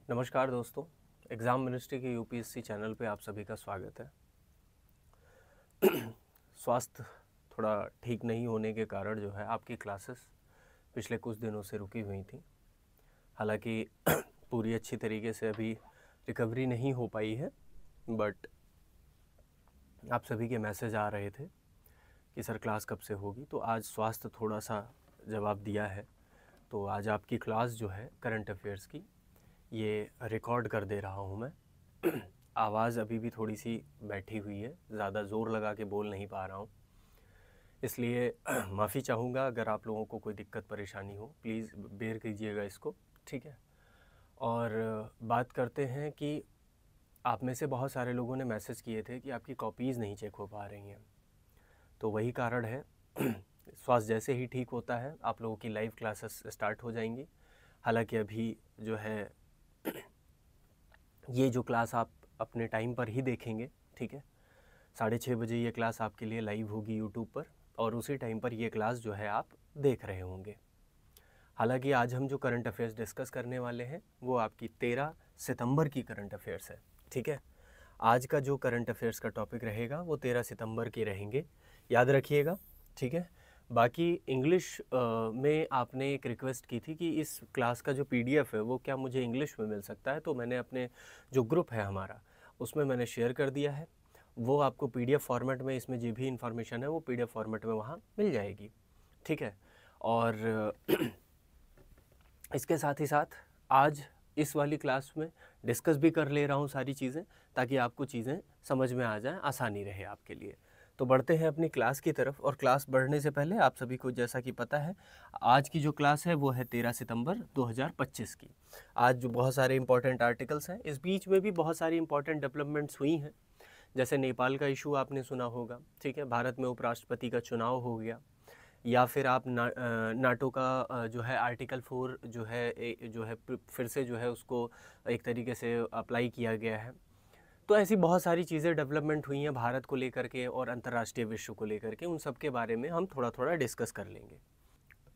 नमस्कार दोस्तों, exam ministry के यूपीएससी चैनल पे आप सभी का स्वागत है। स्वास्थ्य थोड़ा ठीक नहीं होने के कारण जो है आपकी क्लासेस पिछले कुछ दिनों से रुकी हुई थी। हालांकि पूरी अच्छी तरीके से अभी रिकवरी नहीं हो पाई है, बट आप सभी के मैसेज आ रहे थे कि सर क्लास कब से होगी। तो आज स्वास्थ्य थोड़ा सा जवाब दिया है, तो आज आपकी क्लास जो है करंट अफेयर्स की ये रिकॉर्ड कर दे रहा हूँ मैं। आवाज़ अभी भी थोड़ी सी बैठी हुई है, ज़्यादा ज़ोर लगा के बोल नहीं पा रहा हूँ, इसलिए माफ़ी चाहूँगा अगर आप लोगों को कोई दिक्कत परेशानी हो, प्लीज़ बेयर कीजिएगा इसको, ठीक है। और बात करते हैं कि आप में से बहुत सारे लोगों ने मैसेज किए थे कि आपकी कॉपीज़ नहीं चेक हो पा रही हैं, तो वही कारण है। स्वास्थ्य जैसे ही ठीक होता है आप लोगों की लाइव क्लासेस स्टार्ट हो जाएंगी। हालांकि अभी जो है ये जो क्लास आप अपने टाइम पर ही देखेंगे, ठीक है। 6:30 बजे ये क्लास आपके लिए लाइव होगी यूट्यूब पर, और उसी टाइम पर ये क्लास जो है आप देख रहे होंगे। हालांकि आज हम जो करंट अफेयर्स डिस्कस करने वाले हैं वो आपकी 13 सितंबर की करंट अफेयर्स है, ठीक है। आज का जो करंट अफेयर्स का टॉपिक रहेगा वो 13 सितंबर के रहेंगे, याद रखिएगा, ठीक है। बाकी इंग्लिश में आपने एक रिक्वेस्ट की थी कि इस क्लास का जो पीडीएफ है वो क्या मुझे इंग्लिश में मिल सकता है, तो मैंने अपने जो ग्रुप है हमारा उसमें मैंने शेयर कर दिया है। वो आपको पीडीएफ फॉर्मेट में, इसमें जो भी इंफॉर्मेशन है वो पीडीएफ फॉर्मेट में वहाँ मिल जाएगी, ठीक है। और इसके साथ ही साथ आज इस वाली क्लास में डिस्कस भी कर ले रहा हूँ सारी चीज़ें, ताकि आपको चीज़ें समझ में आ जाएं, आसानी रहे आपके लिए। तो बढ़ते हैं अपनी क्लास की तरफ। और क्लास बढ़ने से पहले आप सभी को जैसा कि पता है, आज की जो क्लास है वो है 13 सितंबर 2025 की। आज जो बहुत सारे इंपॉर्टेंट आर्टिकल्स हैं, इस बीच में भी बहुत सारी इंपॉर्टेंट डेवलपमेंट्स हुई हैं। जैसे नेपाल का इशू आपने सुना होगा, ठीक है। भारत में उपराष्ट्रपति का चुनाव हो गया, या फिर आप नाटो का जो है आर्टिकल 4 जो है फिर से जो है उसको एक तरीके से अप्लाई किया गया है। तो ऐसी बहुत सारी चीज़ें डेवलपमेंट हुई हैं भारत को लेकर के और अंतर्राष्ट्रीय विश्व को लेकर के, उन सब के बारे में हम थोड़ा थोड़ा डिस्कस कर लेंगे।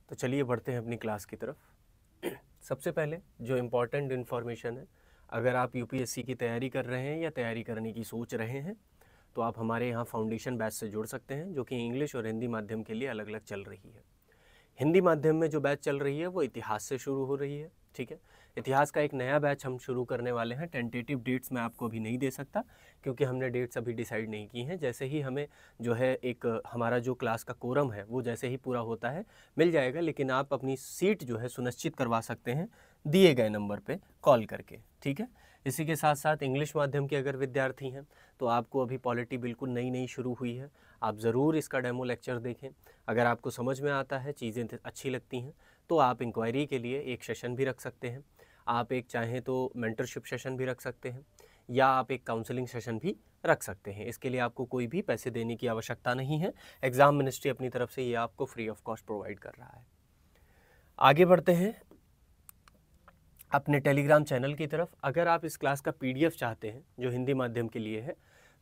तो चलिए बढ़ते हैं अपनी क्लास की तरफ। सबसे पहले जो इम्पोर्टेंट इन्फॉर्मेशन है, अगर आप यूपीएससी की तैयारी कर रहे हैं या तैयारी करने की सोच रहे हैं, तो आप हमारे यहाँ फाउंडेशन बैच से जुड़ सकते हैं, जो कि इंग्लिश और हिंदी माध्यम के लिए अलग अलग चल रही है। हिंदी माध्यम में जो बैच चल रही है वो इतिहास से शुरू हो रही है, ठीक है। इतिहास का एक नया बैच हम शुरू करने वाले हैं। टेंटेटिव डेट्स मैं आपको अभी नहीं दे सकता, क्योंकि हमने डेट्स अभी डिसाइड नहीं की हैं। जैसे ही हमें जो है एक हमारा जो क्लास का कोरम है वो जैसे ही पूरा होता है मिल जाएगा, लेकिन आप अपनी सीट जो है सुनिश्चित करवा सकते हैं दिए गए नंबर पे कॉल करके, ठीक है। इसी के साथ साथ इंग्लिश माध्यम के अगर विद्यार्थी हैं तो आपको अभी पॉलिटी बिल्कुल नई नई शुरू हुई है, आप ज़रूर इसका डेमो लेक्चर देखें। अगर आपको समझ में आता है, चीज़ें अच्छी लगती हैं, तो आप इंक्वायरी के लिए एक सेशन भी रख सकते हैं। आप एक चाहें तो मेंटरशिप सेशन भी रख सकते हैं, या आप एक काउंसलिंग सेशन भी रख सकते हैं। इसके लिए आपको कोई भी पैसे देने की आवश्यकता नहीं है। एग्ज़ाम मिनिस्ट्री अपनी तरफ से ये आपको फ्री ऑफ कॉस्ट प्रोवाइड कर रहा है। आगे बढ़ते हैं अपने टेलीग्राम चैनल की तरफ। अगर आप इस क्लास का पीडीएफ चाहते हैं जो हिंदी माध्यम के लिए है,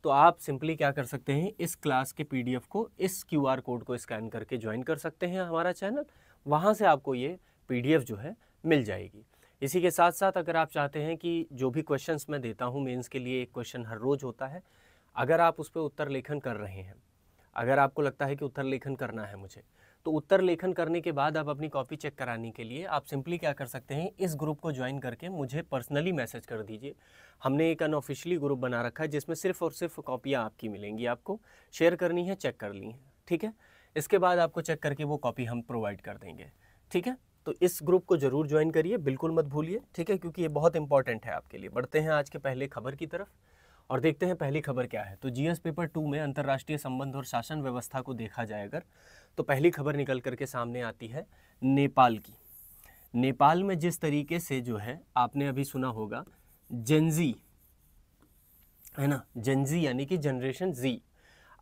तो आप सिंपली क्या कर सकते हैं, इस क्लास के पीडीएफ को, इस क्यूआर कोड को स्कैन करके ज्वाइन कर सकते हैं हमारा चैनल। वहाँ से आपको ये पीडीएफ जो है मिल जाएगी। इसी के साथ साथ अगर आप चाहते हैं कि जो भी क्वेश्चंस मैं देता हूँ, मेंस के लिए एक क्वेश्चन हर रोज़ होता है, अगर आप उस पर उत्तर लेखन कर रहे हैं, अगर आपको लगता है कि उत्तर लेखन करना है मुझे, तो उत्तर लेखन करने के बाद आप अपनी कॉपी चेक कराने के लिए आप सिंपली क्या कर सकते हैं, इस ग्रुप को ज्वाइन करके मुझे पर्सनली मैसेज कर दीजिए। हमने एक अनऑफिशियली ग्रुप बना रखा है जिसमें सिर्फ और सिर्फ कॉपियाँ आपकी मिलेंगी, आपको शेयर करनी है, चेक कर ली है, ठीक है। इसके बाद आपको चेक करके वो कॉपी हम प्रोवाइड कर देंगे, ठीक है। तो इस ग्रुप को जरूर ज्वाइन करिए, बिल्कुल मत भूलिए, ठीक है, क्योंकि ये बहुत इंपॉर्टेंट है आपके लिए। बढ़ते हैं आज के पहले खबर की तरफ और देखते हैं पहली खबर क्या है। तो जीएस पेपर 2 में अंतर्राष्ट्रीय संबंध और शासन व्यवस्था को देखा जाए अगर, तो पहली खबर निकल करके सामने आती है नेपाल की। नेपाल में जिस तरीके से जो है, आपने अभी सुना होगा जेनजी, है ना, जेनजी यानी कि जनरेशन जी।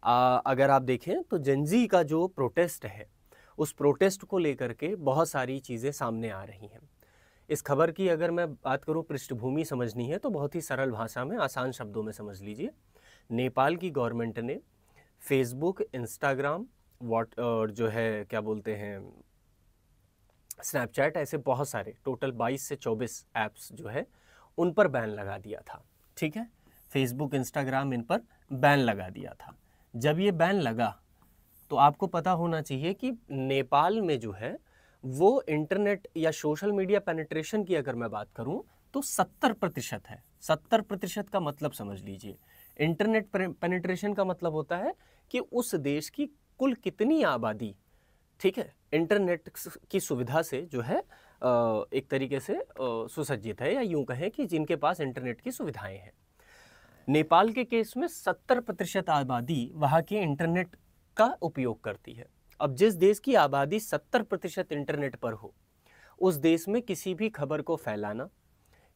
अगर आप देखें तो जेनजी का जो प्रोटेस्ट है, उस प्रोटेस्ट को लेकर के बहुत सारी चीज़ें सामने आ रही हैं। इस खबर की अगर मैं बात करूं, पृष्ठभूमि समझनी है तो बहुत ही सरल भाषा में, आसान शब्दों में समझ लीजिए। नेपाल की गवर्नमेंट ने फेसबुक, इंस्टाग्राम, और जो है क्या बोलते हैं, स्नैपचैट, ऐसे बहुत सारे टोटल 22 से 24 ऐप्स जो है उन पर बैन लगा दिया था, ठीक है। फेसबुक, इंस्टाग्राम, इन पर बैन लगा दिया था। जब ये बैन लगा तो आपको पता होना चाहिए कि नेपाल में जो है वो इंटरनेट या सोशल मीडिया पेनिट्रेशन की अगर मैं बात करूं तो 70% है। 70% का मतलब समझ लीजिए। इंटरनेट पेनिट्रेशन का मतलब होता है कि उस देश की कुल कितनी आबादी, ठीक है, इंटरनेट की सुविधा से जो है एक तरीके से सुसज्जित है, या यूं कहें कि जिनके पास इंटरनेट की सुविधाएं हैं। नेपाल के केस में 70% आबादी वहाँ के इंटरनेट का उपयोग करती है। अब जिस देश की आबादी 70% इंटरनेट पर हो, उस देश में किसी भी खबर को फैलाना,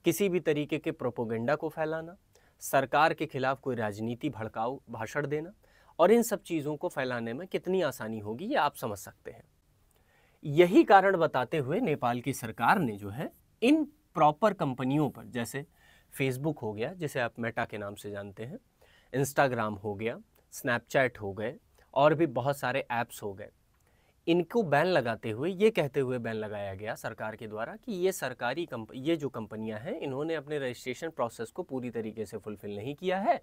किसी भी तरीके के प्रोपोगेंडा को फैलाना, सरकार के खिलाफ कोई राजनीति भड़काऊ भाषण देना और इन सब चीज़ों को फैलाने में कितनी आसानी होगी ये आप समझ सकते हैं। यही कारण बताते हुए नेपाल की सरकार ने जो है इन प्रॉपर कंपनियों पर, जैसे फेसबुक हो गया जिसे आप मेटा के नाम से जानते हैं, इंस्टाग्राम हो गया, स्नैपचैट हो गए और भी बहुत सारे ऐप्स हो गए, इनको बैन लगाते हुए ये कहते हुए बैन लगाया गया सरकार के द्वारा कि ये सरकारी ये जो कंपनियां हैं इन्होंने अपने रजिस्ट्रेशन प्रोसेस को पूरी तरीके से फुलफिल नहीं किया है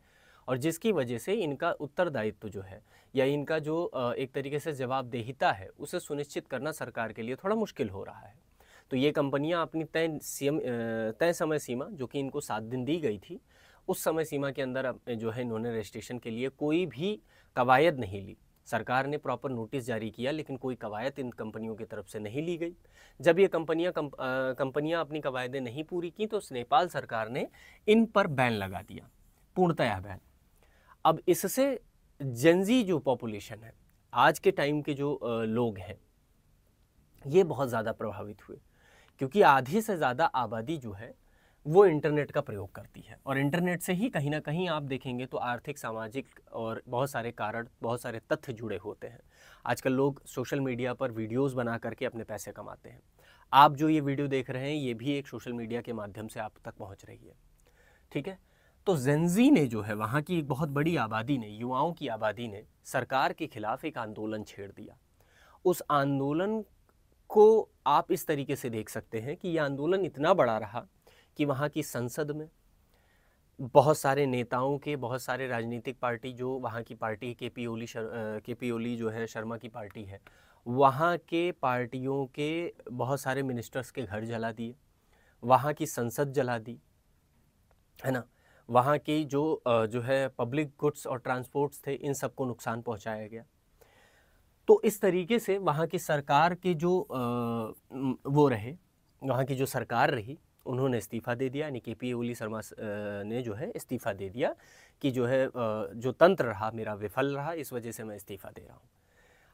और जिसकी वजह से इनका उत्तरदायित्व जो है या इनका जो एक तरीके से जवाबदेहिता है उसे सुनिश्चित करना सरकार के लिए थोड़ा मुश्किल हो रहा है। तो ये कंपनियां अपनी तय समय सीमा, जो कि इनको 7 दिन दी गई थी, उस समय सीमा के अंदर जो है इन्होंने रजिस्ट्रेशन के लिए कोई भी कवायद नहीं ली। सरकार ने प्रॉपर नोटिस जारी किया लेकिन कोई कवायद इन कंपनियों की तरफ से नहीं ली गई। जब ये कंपनियां अपनी कवायदें नहीं पूरी की तो नेपाल सरकार ने इन पर बैन लगा दिया, पूर्णतया बैन। अब इससे जेनजी जो पॉपुलेशन है, आज के टाइम के जो लोग हैं, ये बहुत ज़्यादा प्रभावित हुए क्योंकि आधी से ज़्यादा आबादी जो है वो इंटरनेट का प्रयोग करती है और इंटरनेट से ही कहीं ना कहीं आप देखेंगे तो आर्थिक, सामाजिक और बहुत सारे कारण, बहुत सारे तथ्य जुड़े होते हैं। आजकल लोग सोशल मीडिया पर वीडियोस बना करके अपने पैसे कमाते हैं। आप जो ये वीडियो देख रहे हैं ये भी एक सोशल मीडिया के माध्यम से आप तक पहुंच रही है, ठीक है। तो जेनजी ने जो है, वहाँ की एक बहुत बड़ी आबादी ने, युवाओं की आबादी ने सरकार के खिलाफ एक आंदोलन छेड़ दिया। उस आंदोलन को आप इस तरीके से देख सकते हैं कि यह आंदोलन इतना बड़ा रहा कि वहाँ की संसद में बहुत सारे नेताओं के, बहुत सारे राजनीतिक पार्टी, जो वहाँ की पार्टी केपी ओली जो है शर्मा की पार्टी है, वहाँ के पार्टियों के बहुत सारे मिनिस्टर्स के घर जला दिए, वहाँ की संसद जला दी, है ना। वहाँ की जो है पब्लिक गुड्स और ट्रांसपोर्ट्स थे, इन सबको नुकसान पहुँचाया गया। तो इस तरीके से वहाँ की सरकार के जो वहाँ की जो सरकार रही, उन्होंने इस्तीफ़ा दे दिया, यानी केपी ओली शर्मा ने जो है इस्तीफ़ा दे दिया कि जो है जो तंत्र रहा मेरा विफल रहा, इस वजह से मैं इस्तीफ़ा दे रहा हूँ।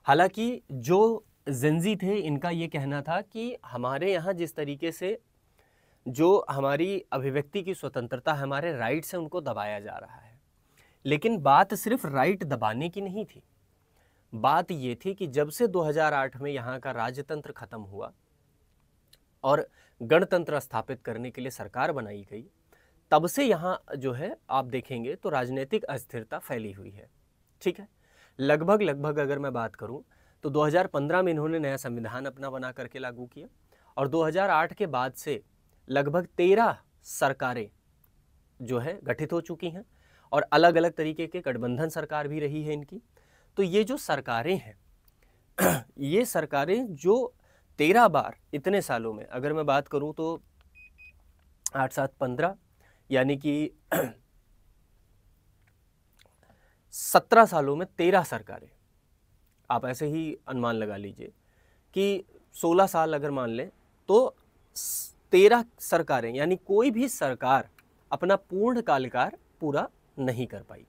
हालांकि जो जेनजी थे इनका ये कहना था कि हमारे यहाँ जिस तरीके से जो हमारी अभिव्यक्ति की स्वतंत्रता, हमारे राइट्स हैं, उनको दबाया जा रहा है। लेकिन बात सिर्फ राइट दबाने की नहीं थी, बात ये थी कि जब से 2008 में यहाँ का राजतंत्र खत्म हुआ और गणतंत्र स्थापित करने के लिए सरकार बनाई गई, तब से यहाँ जो है आप देखेंगे तो राजनीतिक अस्थिरता फैली हुई है, ठीक है। लगभग अगर मैं बात करूँ तो 2015 में इन्होंने नया संविधान अपना बना करके लागू किया और 2008 के बाद से लगभग 13 सरकारें जो है गठित हो चुकी हैं और अलग अलग तरीके के गठबंधन सरकार भी रही है इनकी। तो ये जो सरकारें हैं ये सरकारें जो 13 बार इतने सालों में, अगर मैं बात करूं तो 8, 7, 15 यानी कि 17 सालों में 13 सरकारें, आप ऐसे ही अनुमान लगा लीजिए कि 16 साल अगर मान लें तो 13 सरकारें, यानी कोई भी सरकार अपना पूर्ण कार्यकाल पूरा नहीं कर पाई।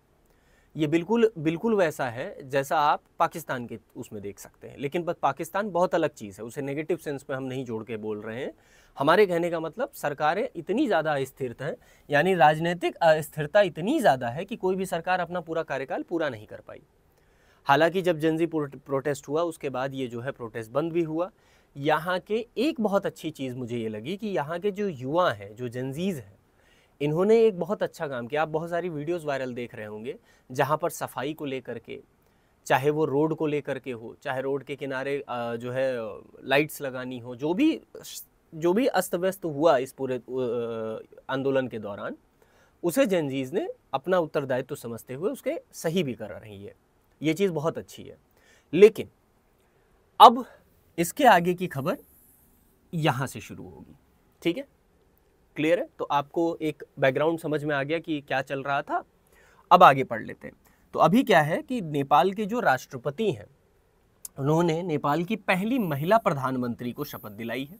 ये बिल्कुल वैसा है जैसा आप पाकिस्तान के उसमें देख सकते हैं, लेकिन पाकिस्तान बहुत अलग चीज़ है, उसे नेगेटिव सेंस में हम नहीं जोड़ के बोल रहे हैं। हमारे कहने का मतलब सरकारें इतनी ज़्यादा अस्थिर हैं, यानी राजनीतिक अस्थिरता इतनी ज़्यादा है कि कोई भी सरकार अपना पूरा कार्यकाल पूरा नहीं कर पाई। हालांकि जब जेनजी प्रोटेस्ट हुआ उसके बाद ये जो है प्रोटेस्ट बंद भी हुआ। यहाँ के एक बहुत अच्छी चीज़ मुझे ये लगी कि यहाँ के जो युवा हैं, जो जेनजीज़ हैं, इन्होंने एक बहुत अच्छा काम किया। आप बहुत सारी वीडियोस वायरल देख रहे होंगे जहाँ पर सफाई को लेकर के, चाहे वो रोड को लेकर के हो, चाहे रोड के किनारे जो है लाइट्स लगानी हो, जो भी जो भी अस्त व्यस्त हुआ इस पूरे आंदोलन के दौरान, उसे जेनजीज ने अपना उत्तरदायित्व समझते हुए उसके सही भी कर रही है। ये चीज़ बहुत अच्छी है। लेकिन अब इसके आगे की खबर यहाँ से शुरू होगी, ठीक है, क्लियर है? तो आपको एक बैकग्राउंड समझ में आ गया कि क्या चल रहा था। अब आगे पढ़ लेते हैं। तो अभी क्या है कि नेपाल के जो राष्ट्रपति हैं, उन्होंने नेपाल की पहली महिला प्रधानमंत्री को शपथ दिलाई है,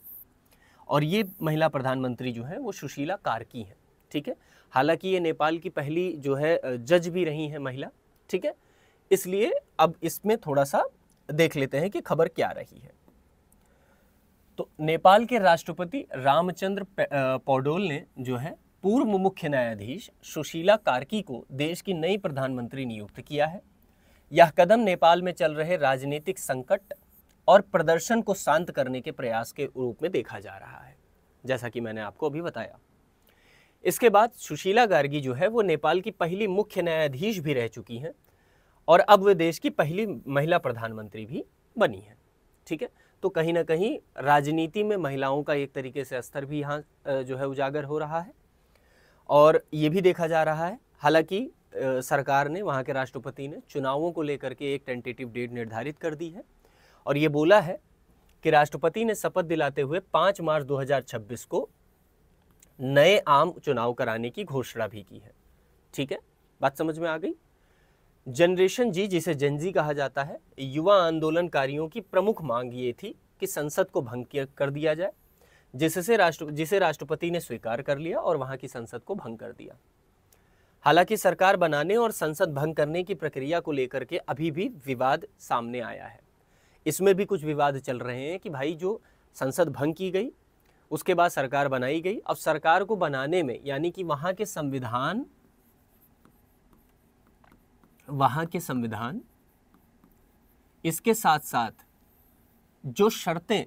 और ये महिला प्रधानमंत्री जो है वो सुशीला कार्की हैं, ठीक है। हालांकि ये नेपाल की पहली जो है जज भी रही हैं महिला, ठीक है। इसलिए अब इसमें थोड़ा सा देख लेते हैं कि खबर क्या रही है। तो नेपाल के राष्ट्रपति रामचंद्र पौडेल ने जो है पूर्व मुख्य न्यायाधीश सुशीला कार्की को देश की नई प्रधानमंत्री नियुक्त किया है। यह कदम नेपाल में चल रहे राजनीतिक संकट और प्रदर्शन को शांत करने के प्रयास के रूप में देखा जा रहा है, जैसा कि मैंने आपको अभी बताया। इसके बाद सुशीला कार्की जो है वो नेपाल की पहली मुख्य न्यायाधीश भी रह चुकी हैं, और अब वे देश की पहली महिला प्रधानमंत्री भी बनी है, ठीक है। तो कहीं ना कहीं राजनीति में महिलाओं का एक तरीके से स्तर भी यहाँ जो है उजागर हो रहा है, और ये भी देखा जा रहा है। हालांकि सरकार ने, वहाँ के राष्ट्रपति ने चुनावों को लेकर के एक टेंटेटिव डेट निर्धारित कर दी है, और ये बोला है कि राष्ट्रपति ने शपथ दिलाते हुए 5 मार्च 2026 को नए आम चुनाव कराने की घोषणा भी की है, ठीक है। बात समझ में आ गई। जनरेशन जी, जिसे जेनजी कहा जाता है, युवा आंदोलनकारियों की प्रमुख मांग ये थी कि संसद को भंग कर दिया जाए, जिसे राष्ट्रपति ने स्वीकार कर लिया और वहां की संसद को भंग कर दिया। हालांकि सरकार बनाने और संसद भंग करने की प्रक्रिया को लेकर के अभी भी विवाद सामने आया है। इसमें भी कुछ विवाद चल रहे हैं कि भाई जो संसद भंग की गई, उसके बाद सरकार बनाई गई। अब सरकार को बनाने में, यानी कि वहां के संविधान, इसके साथ साथ जो शर्तें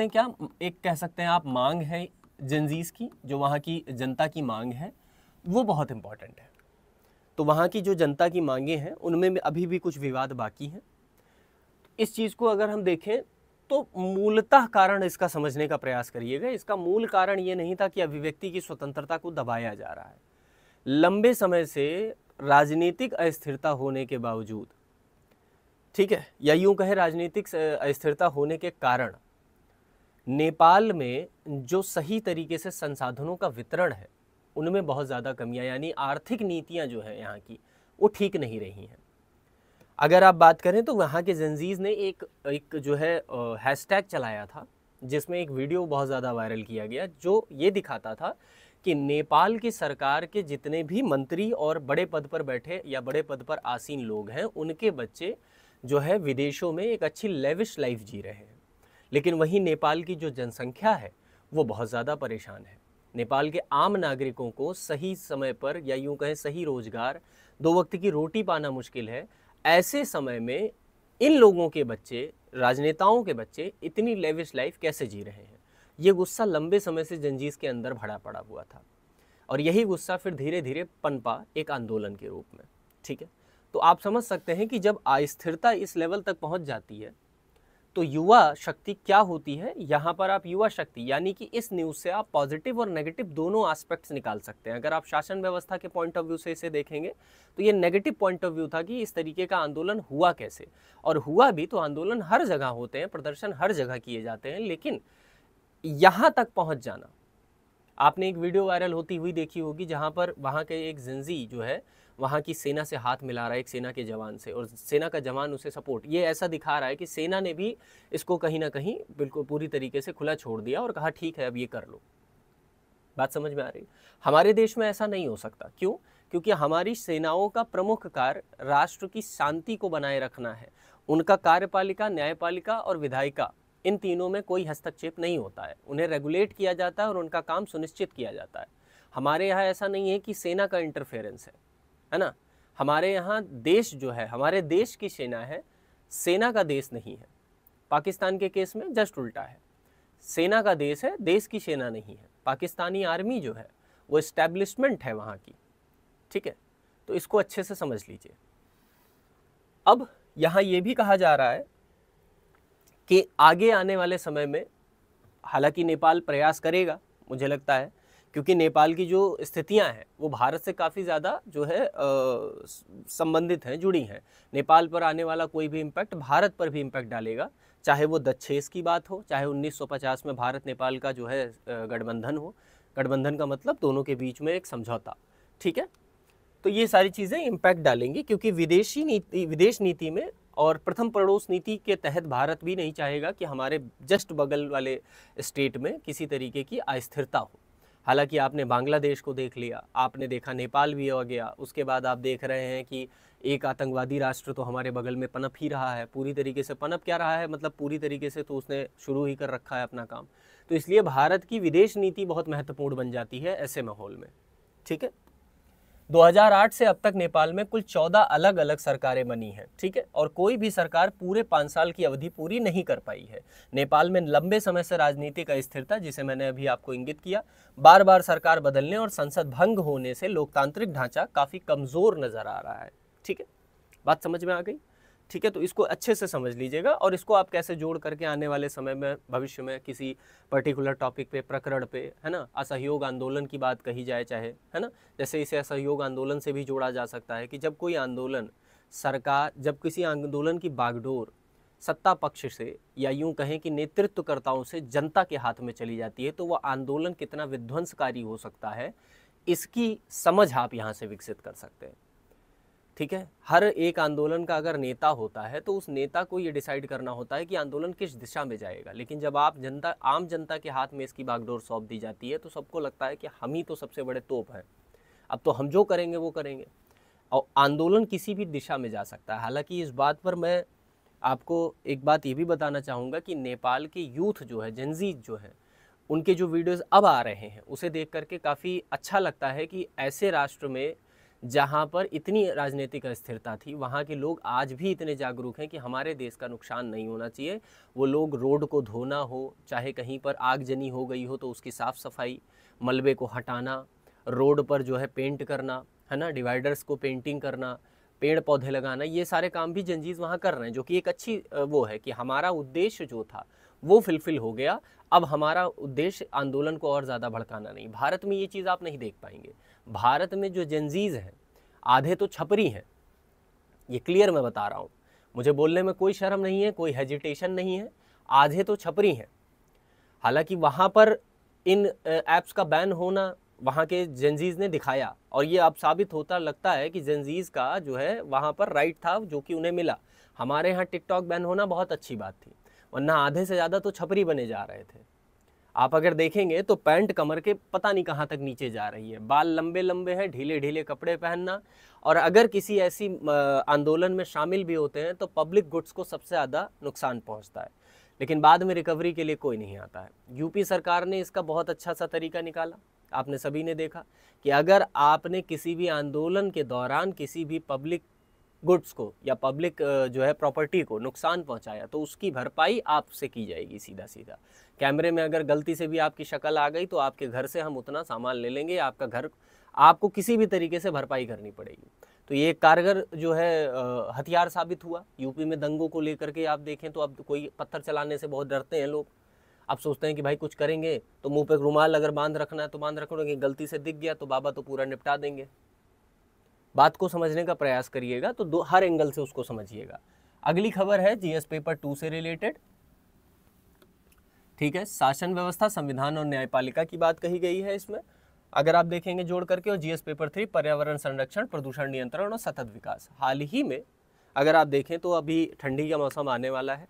क्या एक कह सकते हैं आप मांग है जेनजीज की, जो वहाँ की जनता की मांग है, वो बहुत इंपॉर्टेंट है। तो वहाँ की जो जनता की मांगे हैं उनमें अभी भी कुछ विवाद बाकी हैं। इस चीज़ को अगर हम देखें तो मूलतः कारण इसका समझने का प्रयास करिएगा। इसका मूल कारण ये नहीं था कि अभिव्यक्ति की स्वतंत्रता को दबाया जा रहा है। लंबे समय से राजनीतिक अस्थिरता होने के बावजूद, ठीक है, या यूं कहे राजनीतिक अस्थिरता होने के कारण नेपाल में जो सही तरीके से संसाधनों का वितरण है उनमें बहुत ज़्यादा कमियां, यानी आर्थिक नीतियां जो है यहाँ की, वो ठीक नहीं रही हैं। अगर आप बात करें तो वहाँ के जेनजीज ने एक जो है हैशटैग चलाया था, जिसमें एक वीडियो बहुत ज़्यादा वायरल किया गया, जो ये दिखाता था कि नेपाल की सरकार के जितने भी मंत्री और बड़े पद पर बैठे या बड़े पद पर आसीन लोग हैं, उनके बच्चे जो है विदेशों में एक अच्छी लेविश लाइफ जी रहे हैं, लेकिन वहीं नेपाल की जो जनसंख्या है वो बहुत ज़्यादा परेशान है। नेपाल के आम नागरिकों को सही समय पर, या यूं कहें सही रोजगार, 2 वक्त की रोटी पाना मुश्किल है। ऐसे समय में इन लोगों के बच्चे, राजनेताओं के बच्चे इतनी लेविश लाइफ कैसे जी रहे हैं? ये गुस्सा लंबे समय से जेनजीज के अंदर भरा पड़ा हुआ था, और यही गुस्सा फिर धीरे धीरे पनपा एक आंदोलन के रूप में, ठीक है। तो आप समझ सकते हैं कि जब अस्थिरता इस लेवल तक पहुंच जाती है तो युवा शक्ति क्या होती है। यहाँ पर आप युवा शक्ति, यानी कि इस न्यूज़ से आप पॉजिटिव और नेगेटिव दोनों एस्पेक्ट्स निकाल सकते हैं। अगर आप शासन व्यवस्था के पॉइंट ऑफ व्यू से इसे देखेंगे तो ये नेगेटिव पॉइंट ऑफ व्यू था कि इस तरीके का आंदोलन हुआ कैसे, और हुआ भी तो आंदोलन हर जगह होते हैं, प्रदर्शन हर जगह किए जाते हैं, लेकिन यहाँ तक पहुँच जाना। आपने एक वीडियो वायरल होती हुई देखी होगी जहाँ पर वहाँ के एक जिंजी जो है वहाँ की सेना से हाथ मिला रहा है, एक सेना के जवान से, और सेना का जवान उसे सपोर्ट, ये ऐसा दिखा रहा है कि सेना ने भी इसको कहीं ना कहीं बिल्कुल पूरी तरीके से खुला छोड़ दिया और कहा ठीक है अब ये कर लो। बात समझ में आ रही? हमारे देश में ऐसा नहीं हो सकता। क्यों? क्योंकि हमारी सेनाओं का प्रमुख कार्य राष्ट्र की शांति को बनाए रखना है। उनका कार्यपालिका, न्यायपालिका और विधायिका, इन तीनों में कोई हस्तक्षेप नहीं होता है। उन्हें रेगुलेट किया जाता है और उनका काम सुनिश्चित किया जाता है। हमारे यहाँ ऐसा नहीं है कि सेना का इंटरफेरेंस है ना। हमारे यहाँ देश जो है, हमारे देश की सेना है, सेना का देश नहीं है। पाकिस्तान के केस में जस्ट उल्टा है, सेना का देश है, देश की सेना नहीं है। पाकिस्तानी आर्मी जो है वो एस्टैब्लिशमेंट है वहाँ की, ठीक है। तो इसको अच्छे से समझ लीजिए। अब यहाँ ये भी कहा जा रहा है कि आगे आने वाले समय में हालांकि नेपाल प्रयास करेगा मुझे लगता है, क्योंकि नेपाल की जो स्थितियां हैं वो भारत से काफ़ी ज़्यादा जो है संबंधित हैं, जुड़ी हैं। नेपाल पर आने वाला कोई भी इम्पैक्ट भारत पर भी इम्पैक्ट डालेगा, चाहे वो दक्षेस की बात हो, चाहे 1950 में भारत नेपाल का जो है गठबंधन हो। गठबंधन का मतलब दोनों के बीच में एक समझौता, ठीक है। तो ये सारी चीज़ें इम्पैक्ट डालेंगी, क्योंकि विदेश नीति में और प्रथम पड़ोस नीति के तहत भारत भी नहीं चाहेगा कि हमारे जस्ट बगल वाले स्टेट में किसी तरीके की अस्थिरता हो। हालांकि आपने बांग्लादेश को देख लिया, आपने देखा नेपाल भी हो गया, उसके बाद आप देख रहे हैं कि एक आतंकवादी राष्ट्र तो हमारे बगल में पनप ही रहा है। पूरी तरीके से पनप क्या रहा है, मतलब पूरी तरीके से तो उसने शुरू ही कर रखा है अपना काम। तो इसलिए भारत की विदेश नीति बहुत महत्वपूर्ण बन जाती है ऐसे माहौल में, ठीक है। 2008 से अब तक नेपाल में कुल 14 अलग अलग सरकारें बनी हैं, ठीक है, और कोई भी सरकार पूरे 5 साल की अवधि पूरी नहीं कर पाई है। नेपाल में लंबे समय से राजनीतिक अस्थिरता, जिसे मैंने अभी आपको इंगित किया, बार बार सरकार बदलने और संसद भंग होने से लोकतांत्रिक ढांचा काफ़ी कमज़ोर नज़र आ रहा है, ठीक है। बात समझ में आ गई, ठीक है। तो इसको अच्छे से समझ लीजिएगा, और इसको आप कैसे जोड़ करके आने वाले समय में भविष्य में किसी पर्टिकुलर टॉपिक पे, प्रकरण पे, है ना, असहयोग आंदोलन की बात कही जाए चाहे, है ना, जैसे इसे असहयोग आंदोलन से भी जोड़ा जा सकता है कि जब कोई आंदोलन जब किसी आंदोलन की बागडोर सत्ता पक्ष से या यूं कहें कि नेतृत्वकर्ताओं से जनता के हाथ में चली जाती है, तो वह आंदोलन कितना विध्वंसकारी हो सकता है, इसकी समझ आप यहाँ से विकसित कर सकते हैं, ठीक है। हर एक आंदोलन का अगर नेता होता है तो उस नेता को ये डिसाइड करना होता है कि आंदोलन किस दिशा में जाएगा, लेकिन जब आम जनता के हाथ में इसकी बागडोर सौंप दी जाती है तो सबको लगता है कि हम ही तो सबसे बड़े तोप हैं, अब तो हम जो करेंगे वो करेंगे, और आंदोलन किसी भी दिशा में जा सकता है। हालांकि इस बात पर मैं आपको एक बात ये भी बताना चाहूँगा कि नेपाल के यूथ जो है, जेनजी जो है, उनके जो वीडियोज़ अब आ रहे हैं उसे देख करके काफ़ी अच्छा लगता है कि ऐसे राष्ट्र में जहाँ पर इतनी राजनीतिक अस्थिरता थी, वहाँ के लोग आज भी इतने जागरूक हैं कि हमारे देश का नुकसान नहीं होना चाहिए। वो लोग रोड को धोना हो, चाहे कहीं पर आगजनी हो गई हो तो उसकी साफ़ सफाई, मलबे को हटाना, रोड पर जो है पेंट करना, है ना, डिवाइडर्स को पेंटिंग करना, पेड़ पौधे लगाना, ये सारे काम भी जंजीज वहाँ कर रहे हैं, जो कि एक अच्छी वो है कि हमारा उद्देश्य जो था वो फिलफिल हो गया। अब हमारा उद्देश्य आंदोलन को और ज़्यादा भड़काना नहीं। भारत में ये चीज़ आप नहीं देख पाएंगे। भारत में जो जंजीज हैं आधे तो छपरी हैं, ये क्लियर मैं बता रहा हूँ, मुझे बोलने में कोई शर्म नहीं है, कोई हेजिटेशन नहीं है, आधे तो छपरी हैं। हालांकि वहाँ पर इन ऐप्स का बैन होना वहाँ के जंजीज ने दिखाया, और ये अब साबित होता लगता है कि जंजीज का जो है वहाँ पर राइट था जो कि उन्हें मिला। हमारे यहाँ टिकटॉक बैन होना बहुत अच्छी बात थी, वरना आधे से ज़्यादा तो छपरी बने जा रहे थे। आप अगर देखेंगे तो पैंट कमर के पता नहीं कहाँ तक नीचे जा रही है, बाल लंबे लंबे हैं, ढीले ढीले कपड़े पहनना, और अगर किसी ऐसी आंदोलन में शामिल भी होते हैं तो पब्लिक गुड्स को सबसे ज़्यादा नुकसान पहुँचता है, लेकिन बाद में रिकवरी के लिए कोई नहीं आता है। यूपी सरकार ने इसका बहुत अच्छा सा तरीका निकाला, आपने सभी ने देखा कि अगर आपने किसी भी आंदोलन के दौरान किसी भी पब्लिक गुड्स को या पब्लिक जो है प्रॉपर्टी को नुकसान पहुंचाया तो उसकी भरपाई आपसे की जाएगी सीधा सीधा। कैमरे में अगर गलती से भी आपकी शक्ल आ गई तो आपके घर से हम उतना सामान ले लेंगे, आपका घर आपको किसी भी तरीके से भरपाई करनी पड़ेगी। तो ये कारगर जो है हथियार साबित हुआ। यूपी में दंगों को लेकर के आप देखें तो अब कोई पत्थर चलाने से बहुत डरते हैं लोग। आप सोचते हैं कि भाई कुछ करेंगे तो मुंह पे रुमाल अगर बांध रखना है तो बांध रखोगे, गलती से दिख गया तो बाबा तो पूरा निपटा देंगे। बात को समझने का प्रयास करिएगा तो हर एंगल से उसको समझिएगा। अगली खबर है जीएस पेपर 2 से रिलेटेड, ठीक है। शासन व्यवस्था, संविधान और न्यायपालिका की बात कही गई है इसमें, अगर आप देखेंगे जोड़ करके। और जीएस पेपर 3 पर्यावरण संरक्षण, प्रदूषण नियंत्रण और सतत विकास। हाल ही में अगर आप देखें तो अभी ठंडी का मौसम आने वाला है।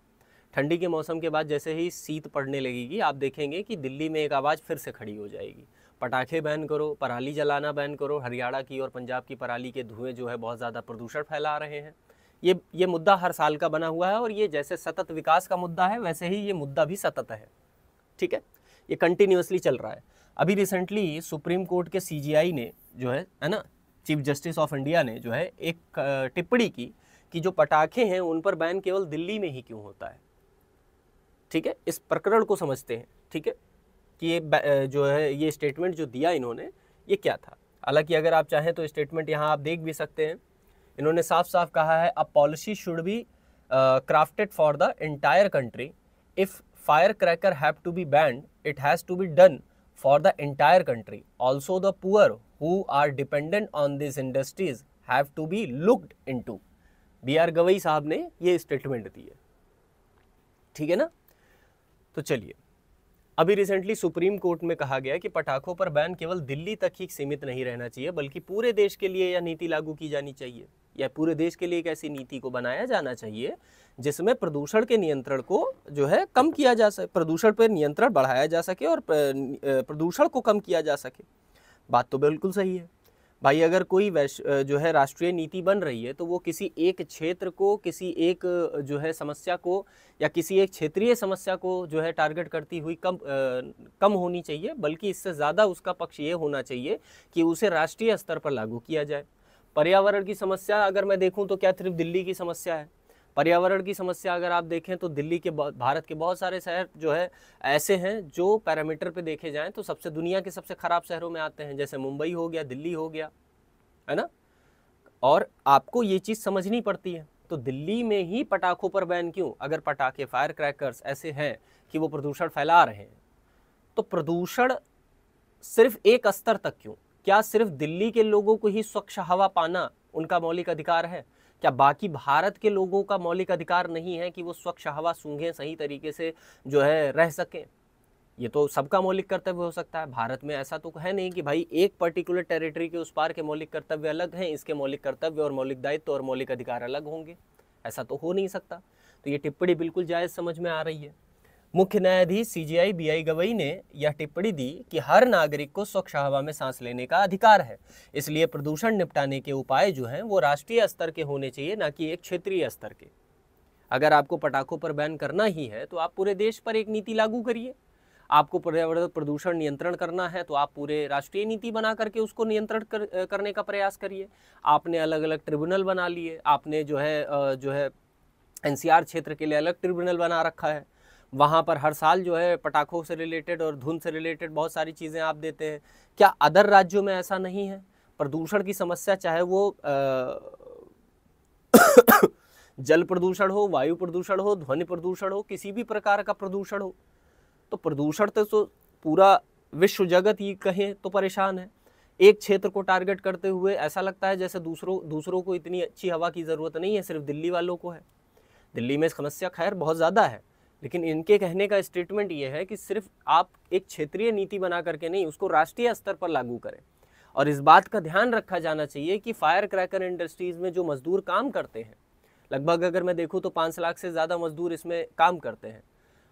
ठंडी के मौसम के बाद जैसे ही शीत पड़ने लगेगी आप देखेंगे कि दिल्ली में एक आवाज़ फिर से खड़ी हो जाएगी, पटाखे बैन करो, पराली जलाना बैन करो। हरियाणा की और पंजाब की पराली के धुएं जो है बहुत ज़्यादा प्रदूषण फैला रहे हैं। ये मुद्दा हर साल का बना हुआ है, और ये जैसे सतत विकास का मुद्दा है वैसे ही ये मुद्दा भी सतत है, ठीक है। ये कंटिन्यूअसली चल रहा है। अभी रिसेंटली सुप्रीम कोर्ट के सीजीआई ने जो है ना, चीफ जस्टिस ऑफ इंडिया ने जो है एक टिप्पणी की कि जो पटाखे हैं उन पर बैन केवल दिल्ली में ही क्यों होता है, ठीक है। इस प्रकरण को समझते हैं, ठीक है, कि ये जो है ये स्टेटमेंट जो दिया इन्होंने ये क्या था। हालांकि अगर आप चाहें तो स्टेटमेंट यहाँ आप देख भी सकते हैं। इन्होंने साफ साफ कहा है, a policy should be crafted for the entire country if fire cracker have to be banned, it has to be done for the entire country, also the poor who are dependent on this industries have to be looked into. BR Gavai साहब ने ये statement दी है, ठीक है ना। तो चलिए, अभी रिसेंटली सुप्रीम कोर्ट में कहा गया कि पटाखों पर बैन केवल दिल्ली तक ही सीमित नहीं रहना चाहिए, बल्कि पूरे देश के लिए यह नीति लागू की जानी चाहिए, या पूरे देश के लिए एक ऐसी नीति को बनाया जाना चाहिए जिसमें प्रदूषण के नियंत्रण को जो है कम किया जा सके, प्रदूषण पर नियंत्रण बढ़ाया जा सके और प्रदूषण को कम किया जा सके। बात तो बिल्कुल सही है भाई। अगर कोई जो है राष्ट्रीय नीति बन रही है तो वो किसी एक क्षेत्र को, किसी एक जो है समस्या को, या किसी एक क्षेत्रीय समस्या को जो है टारगेट करती हुई कम होनी चाहिए, बल्कि इससे ज़्यादा उसका पक्ष ये होना चाहिए कि उसे राष्ट्रीय स्तर पर लागू किया जाए। पर्यावरण की समस्या अगर मैं देखूं तो क्या सिर्फ दिल्ली की समस्या है? पर्यावरण की समस्या अगर आप देखें तो दिल्ली के, भारत के बहुत सारे शहर जो है ऐसे हैं जो पैरामीटर पे देखे जाएं तो सबसे, दुनिया के सबसे खराब शहरों में आते हैं, जैसे मुंबई हो गया, दिल्ली हो गया, है ना। और आपको ये चीज़ समझनी पड़ती है। तो दिल्ली में ही पटाखों पर बैन क्यों? अगर पटाखे, फायर क्रैकर्स ऐसे हैं कि वो प्रदूषण फैला रहे हैं, तो प्रदूषण सिर्फ एक स्तर तक क्यों? क्या सिर्फ दिल्ली के लोगों को ही स्वच्छ हवा पाना उनका मौलिक अधिकार है? क्या बाकी भारत के लोगों का मौलिक अधिकार नहीं है कि वो स्वच्छ हवा सूंघें, सही तरीके से जो है रह सकें? ये तो सबका मौलिक कर्तव्य हो सकता है। भारत में ऐसा तो है नहीं कि भाई एक पर्टिकुलर टेरिटरी के उस पार के मौलिक कर्तव्य अलग हैं, इसके मौलिक कर्तव्य और मौलिक दायित्व और मौलिक अधिकार अलग होंगे, ऐसा तो हो नहीं सकता। तो ये टिप्पणी बिल्कुल जायज़ समझ में आ रही है। मुख्य न्यायाधीश CJI BI गवई ने यह टिप्पणी दी कि हर नागरिक को स्वच्छ हवा में सांस लेने का अधिकार है, इसलिए प्रदूषण निपटाने के उपाय जो हैं वो राष्ट्रीय स्तर के होने चाहिए, ना कि एक क्षेत्रीय स्तर के। अगर आपको पटाखों पर बैन करना ही है तो आप पूरे देश पर एक नीति लागू करिए। आपको पर्यावरण प्रदूषण नियंत्रण करना है तो आप पूरे राष्ट्रीय नीति बना करके उसको नियंत्रण करने का प्रयास करिए। आपने अलग अलग ट्रिब्यूनल बना लिए, आपने जो है NCR क्षेत्र के लिए अलग ट्रिब्यूनल बना रखा है, वहाँ पर हर साल जो है पटाखों से रिलेटेड और धुंध से रिलेटेड बहुत सारी चीज़ें आप देते हैं। क्या अदर राज्यों में ऐसा नहीं है? प्रदूषण की समस्या चाहे वो जल प्रदूषण हो, वायु प्रदूषण हो, ध्वनि प्रदूषण हो, किसी भी प्रकार का प्रदूषण हो, तो प्रदूषण तो पूरा विश्व जगत ही कहें तो परेशान है। एक क्षेत्र को टारगेट करते हुए ऐसा लगता है जैसे दूसरों को इतनी अच्छी हवा की ज़रूरत नहीं है, सिर्फ दिल्ली वालों को है। दिल्ली में समस्या खैर बहुत ज़्यादा है, लेकिन इनके कहने का स्टेटमेंट ये है कि सिर्फ आप एक क्षेत्रीय नीति बना करके नहीं, उसको राष्ट्रीय स्तर पर लागू करें। और इस बात का ध्यान रखा जाना चाहिए कि फायर क्रैकर इंडस्ट्रीज़ में जो मजदूर काम करते हैं, लगभग अगर मैं देखूँ तो 5 लाख से ज़्यादा मजदूर इसमें काम करते हैं,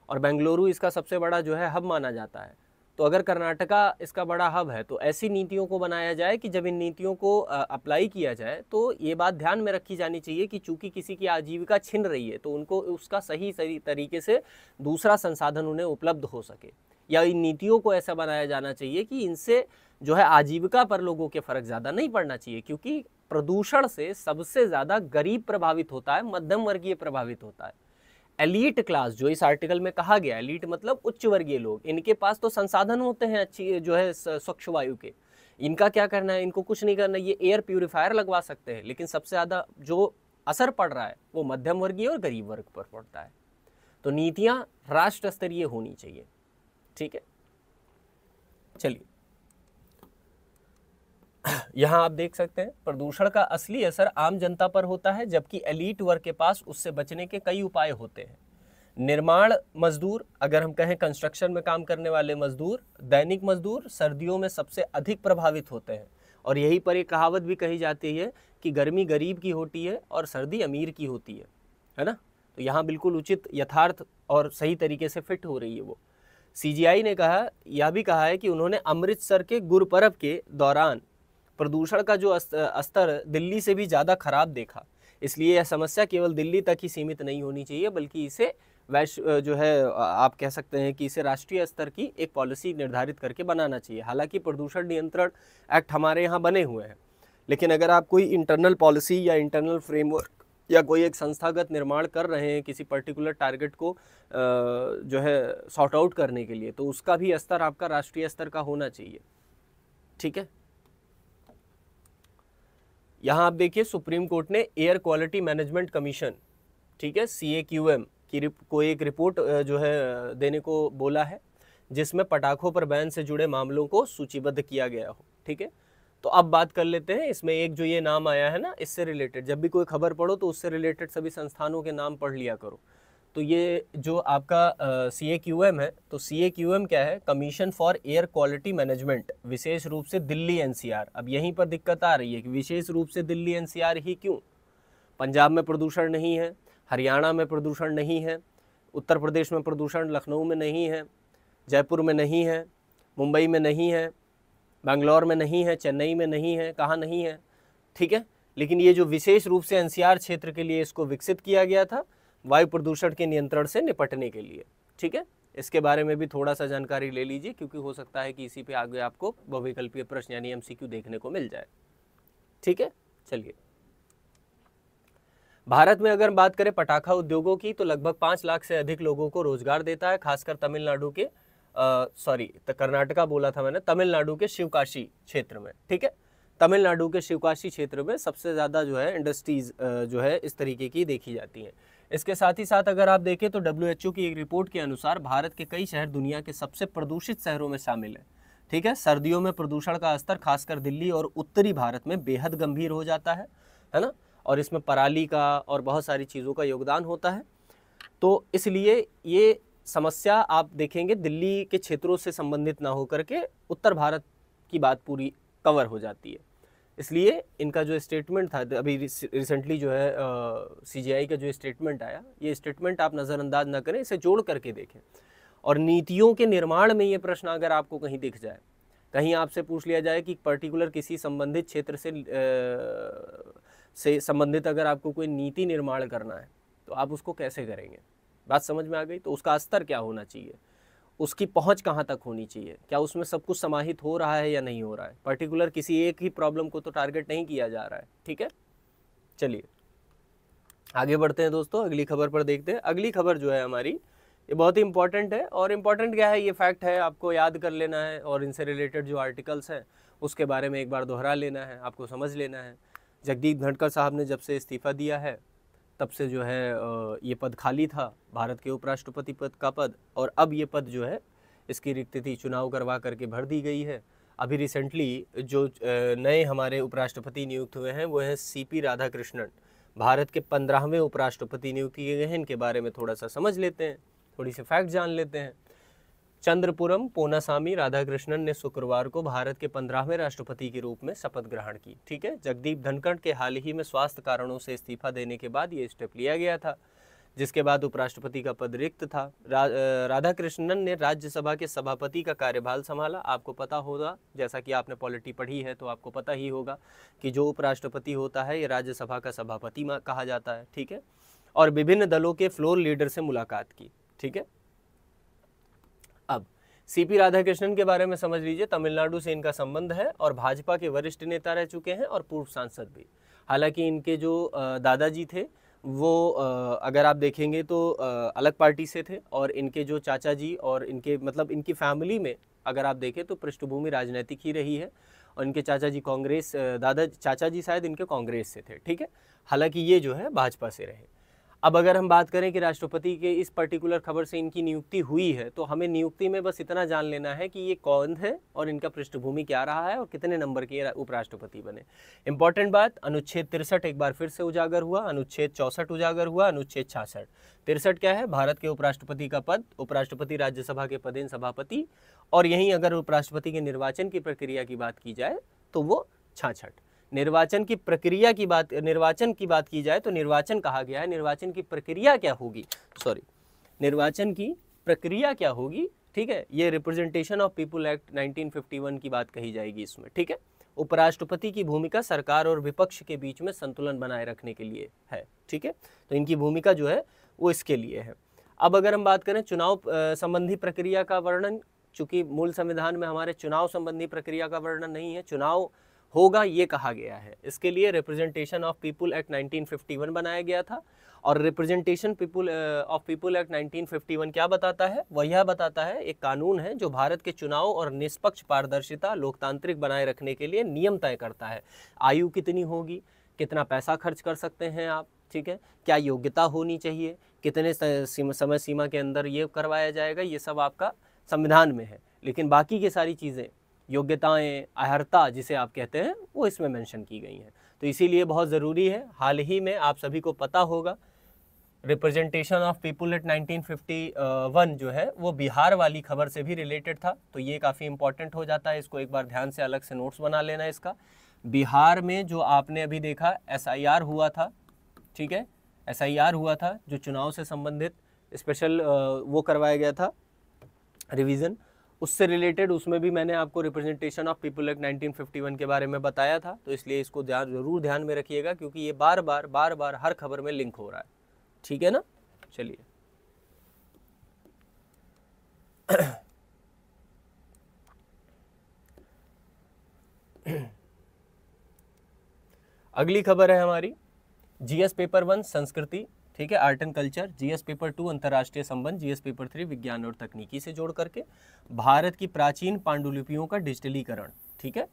और बेंगलुरु इसका सबसे बड़ा जो है हब माना जाता है। तो अगर कर्नाटका इसका बड़ा हब है तो ऐसी नीतियों को बनाया जाए कि जब इन नीतियों को अप्लाई किया जाए तो ये बात ध्यान में रखी जानी चाहिए कि चूंकि किसी की आजीविका छिन रही है तो उनको उसका सही तरीके से दूसरा संसाधन उन्हें उपलब्ध हो सके, या इन नीतियों को ऐसा बनाया जाना चाहिए कि इनसे जो है आजीविका पर लोगों के फ़र्क ज़्यादा नहीं पड़ना चाहिए, क्योंकि प्रदूषण से सबसे ज़्यादा गरीब प्रभावित होता है, मध्यम वर्गीय प्रभावित होता है। एलीट क्लास जो इस आर्टिकल में कहा गया, एलीट मतलब उच्च वर्गीय लोग, इनके पास तो संसाधन होते हैं अच्छी जो है स्वच्छ वायु के, इनका क्या करना है, इनको कुछ नहीं करना, ये एयर प्यूरिफायर लगवा सकते हैं। लेकिन सबसे ज़्यादा जो असर पड़ रहा है वो मध्यम वर्गीय और गरीब वर्ग पर पड़ता है। तो नीतियाँ राष्ट्र स्तरीय होनी चाहिए, ठीक है। चलिए, यहाँ आप देख सकते हैं प्रदूषण का असली असर आम जनता पर होता है, जबकि एलीट वर्ग के पास उससे बचने के कई उपाय होते हैं। निर्माण मजदूर, अगर हम कहें कंस्ट्रक्शन में काम करने वाले मजदूर, दैनिक मजदूर सर्दियों में सबसे अधिक प्रभावित होते हैं, और यहीं पर एक कहावत भी कही जाती है कि गर्मी गरीब की होती है और सर्दी अमीर की होती है ना। तो यहाँ बिल्कुल उचित, यथार्थ और सही तरीके से फिट हो रही है वो। CGI ने यह भी कहा है कि उन्होंने अमृतसर के गुरपर्व के दौरान प्रदूषण का जो स्तर दिल्ली से भी ज़्यादा खराब देखा, इसलिए यह समस्या केवल दिल्ली तक ही सीमित नहीं होनी चाहिए, बल्कि इसे जो है आप कह सकते हैं कि इसे राष्ट्रीय स्तर की एक पॉलिसी निर्धारित करके बनाना चाहिए। हालांकि प्रदूषण नियंत्रण एक्ट हमारे यहाँ बने हुए हैं, लेकिन अगर आप कोई इंटरनल पॉलिसी या इंटरनल फ्रेमवर्क या कोई एक संस्थागत निर्माण कर रहे हैं किसी पर्टिकुलर टारगेट को जो है सॉर्ट आउट करने के लिए, तो उसका भी स्तर आपका राष्ट्रीय स्तर का होना चाहिए, ठीक है। यहाँ आप देखिए सुप्रीम कोर्ट ने एयर क्वालिटी मैनेजमेंट कमीशन, ठीक है, CAQM कि कोई एक रिपोर्ट जो है देने को बोला है, जिसमें पटाखों पर बैन से जुड़े मामलों को सूचीबद्ध किया गया हो। ठीक है, तो अब बात कर लेते हैं इसमें एक जो ये नाम आया है ना, इससे रिलेटेड जब भी कोई खबर पढ़ो तो उससे रिलेटेड सभी संस्थानों के नाम पढ़ लिया करो। तो ये जो आपका CAQM है, तो CAQM क्या है? Commission for air quality management, विशेष रूप से दिल्ली NCR। अब यहीं पर दिक्कत आ रही है कि विशेष रूप से दिल्ली NCR ही क्यों? पंजाब में प्रदूषण नहीं है, हरियाणा में प्रदूषण नहीं है, उत्तर प्रदेश में प्रदूषण लखनऊ में नहीं है, जयपुर में नहीं है, मुंबई में नहीं है, बेंगलोर में नहीं है, चेन्नई में नहीं है, कहाँ नहीं है? ठीक है, लेकिन ये जो विशेष रूप से NCR क्षेत्र के लिए इसको विकसित किया गया था वायु प्रदूषण के नियंत्रण से निपटने के लिए। ठीक है, इसके बारे में भी थोड़ा सा जानकारी ले लीजिए, क्योंकि हो सकता है कि इसी पे आगे आपको बहुविकल्पीय प्रश्न यानी MCQ देखने को मिल जाए। ठीक है, चलिए भारत में अगर बात करें पटाखा उद्योगों की, तो लगभग 5 लाख से अधिक लोगों को रोजगार देता है, खासकर तमिलनाडु के कर्नाटका बोला था मैंने, तमिलनाडु के शिवकाशी क्षेत्र में। ठीक है, तमिलनाडु के शिवकाशी क्षेत्र में सबसे ज़्यादा जो है इंडस्ट्रीज जो है इस तरीके की देखी जाती हैं। इसके साथ ही साथ अगर आप देखें तो WHO की एक रिपोर्ट के अनुसार भारत के कई शहर दुनिया के सबसे प्रदूषित शहरों में शामिल है। ठीक है, सर्दियों में प्रदूषण का स्तर खासकर दिल्ली और उत्तरी भारत में बेहद गंभीर हो जाता है ना, और इसमें पराली का और बहुत सारी चीज़ों का योगदान होता है। तो इसलिए ये समस्या आप देखेंगे दिल्ली के क्षेत्रों से संबंधित ना होकर के उत्तर भारत की बात पूरी कवर हो जाती है। इसलिए इनका जो स्टेटमेंट था अभी रिसेंटली जो है CGI का जो स्टेटमेंट आया, ये स्टेटमेंट आप नज़रअंदाज ना करें, इसे जोड़ करके देखें। और नीतियों के निर्माण में ये प्रश्न अगर आपको कहीं दिख जाए, कहीं आपसे पूछ लिया जाए कि पर्टिकुलर किसी संबंधित क्षेत्र से संबंधित अगर आपको कोई नीति निर्माण करना है तो आप उसको कैसे करेंगे? बात समझ में आ गई? तो उसका स्तर क्या होना चाहिए, उसकी पहुंच कहाँ तक होनी चाहिए, क्या उसमें सब कुछ समाहित हो रहा है या नहीं हो रहा है, पर्टिकुलर किसी एक ही प्रॉब्लम को तो टारगेट नहीं किया जा रहा है। ठीक है, चलिए आगे बढ़ते हैं दोस्तों, अगली खबर पर देखते हैं। अगली खबर जो है हमारी, ये बहुत ही इंपॉर्टेंट है। और इम्पॉर्टेंट क्या है, ये फैक्ट है, आपको याद कर लेना है, और इनसे रिलेटेड जो आर्टिकल्स हैं उसके बारे में एक बार दोहरा लेना है, आपको समझ लेना है। जगदीप धनखड़ साहब ने जब से इस्तीफ़ा दिया है तब से जो है ये पद खाली था, भारत के उपराष्ट्रपति पद का पद, और अब ये पद जो है इसकी रिक्त थी चुनाव करवा करके भर दी गई है। अभी रिसेंटली जो नए हमारे उपराष्ट्रपति नियुक्त हुए हैं वो हैं CP राधाकृष्णन, भारत के 15वें उपराष्ट्रपति नियुक्त किए गए हैं। इनके बारे में थोड़ा सा समझ लेते हैं, थोड़ी सी फैक्ट जान लेते हैं। चंद्रपुरम पोनासामी राधाकृष्णन ने शुक्रवार को भारत के 15वें राष्ट्रपति के रूप में शपथ ग्रहण की। ठीक है, जगदीप धनखड़ के हाल ही में स्वास्थ्य कारणों से इस्तीफा देने के बाद ये स्टेप लिया गया था, जिसके बाद उपराष्ट्रपति का पद रिक्त था। राधाकृष्णन ने राज्यसभा के सभापति का कार्यभार संभाला। आपको पता होगा, जैसा कि आपने पॉलिटी पढ़ी है तो आपको पता ही होगा कि जो उपराष्ट्रपति होता है ये राज्यसभा का सभापति कहा जाता है। ठीक है, और विभिन्न दलों के फ्लोर लीडर से मुलाकात की। ठीक है, अब CP राधाकृष्णन के बारे में समझ लीजिए। तमिलनाडु से इनका संबंध है और भाजपा के वरिष्ठ नेता रह चुके हैं और पूर्व सांसद भी। हालांकि इनके जो दादाजी थे वो अगर आप देखेंगे तो अलग पार्टी से थे, और इनके जो चाचा जी और इनके मतलब इनकी फैमिली में अगर आप देखें तो पृष्ठभूमि राजनीतिक ही रही है, और इनके चाचा जी कांग्रेस, चाचा जी शायद इनके कांग्रेस से थे। ठीक है, हालांकि ये जो है भाजपा से रहे। अब अगर हम बात करें कि राष्ट्रपति के इस पर्टिकुलर खबर से इनकी नियुक्ति हुई है, तो हमें नियुक्ति में बस इतना जान लेना है कि ये कौन है और इनका पृष्ठभूमि क्या रहा है और कितने नंबर के उपराष्ट्रपति बने। इंपॉर्टेंट बात, अनुच्छेद 63 एक बार फिर से उजागर हुआ, अनुच्छेद 64 उजागर हुआ, अनुच्छेद 66। 63 क्या है? भारत के उपराष्ट्रपति का पद, उपराष्ट्रपति राज्यसभा के पदेन सभापति, और यहीं अगर उपराष्ट्रपति के निर्वाचन की प्रक्रिया की बात की जाए तो वो 66। निर्वाचन की प्रक्रिया की बात, निर्वाचन की बात की जाए तो निर्वाचन कहा गया है, निर्वाचन की प्रक्रिया क्या होगी, निर्वाचन की प्रक्रिया क्या होगी? ठीक है, ये रिप्रेजेंटेशन ऑफ पीपुल एक्ट 1951 की बात कही जाएगी इसमें। ठीक है, उपराष्ट्रपति की भूमिका सरकार और विपक्ष के बीच में संतुलन बनाए रखने के लिए है। ठीक है, तो इनकी भूमिका जो है वो इसके लिए है। अब अगर हम बात करें चुनाव संबंधी प्रक्रिया का वर्णन, चूंकि मूल संविधान में हमारे चुनाव संबंधी प्रक्रिया का वर्णन नहीं है, चुनाव होगा ये कहा गया है, इसके लिए रिप्रेजेंटेशन ऑफ पीपुल एक्ट 1951 बनाया गया था। और रिप्रेजेंटेशन ऑफ पीपुल एक्ट 1951 क्या बताता है? वह यह बताता है, एक कानून है जो भारत के चुनाव और निष्पक्ष पारदर्शिता लोकतांत्रिक बनाए रखने के लिए नियम तय करता है। आयु कितनी होगी, कितना पैसा खर्च कर सकते हैं आप, ठीक है, क्या योग्यता होनी चाहिए, कितने समय सीमा के अंदर ये करवाया जाएगा, ये सब आपका संविधान में है, लेकिन बाकी की सारी चीज़ें, योग्यताएं, अर्हता जिसे आप कहते हैं, वो इसमें मेंशन की गई हैं। तो इसीलिए बहुत ज़रूरी है। हाल ही में आप सभी को पता होगा रिप्रेजेंटेशन ऑफ पीपुल एट 1951 जो है वो बिहार वाली खबर से भी रिलेटेड था, तो ये काफ़ी इंपॉर्टेंट हो जाता है। इसको एक बार ध्यान से अलग से नोट्स बना लेना इसका। बिहार में जो आपने अभी देखा SIR हुआ था, ठीक है, SIR हुआ था जो चुनाव से संबंधित स्पेशल वो करवाया गया था रिवीजन, उससे रिलेटेड, उसमें भी मैंने आपको रिप्रेजेंटेशन ऑफ पीपल एक्ट 1951 के बारे में बताया था। तो इसलिए इसको ज़रूर ध्यान में रखिएगा, क्योंकि ये बार बार हर खबर में लिंक हो रहा है, ठीक है ना। चलिए अगली खबर है हमारी GS पेपर 1 संस्कृति, ठीक है, art and culture, GS paper 2 अंतर्राष्ट्रीय संबंध, GS पेपर 3 विज्ञान और तकनीकी से जोड़ करके भारत की प्राचीन पांडुलिपियों का डिजिटलीकरण, ठीक है।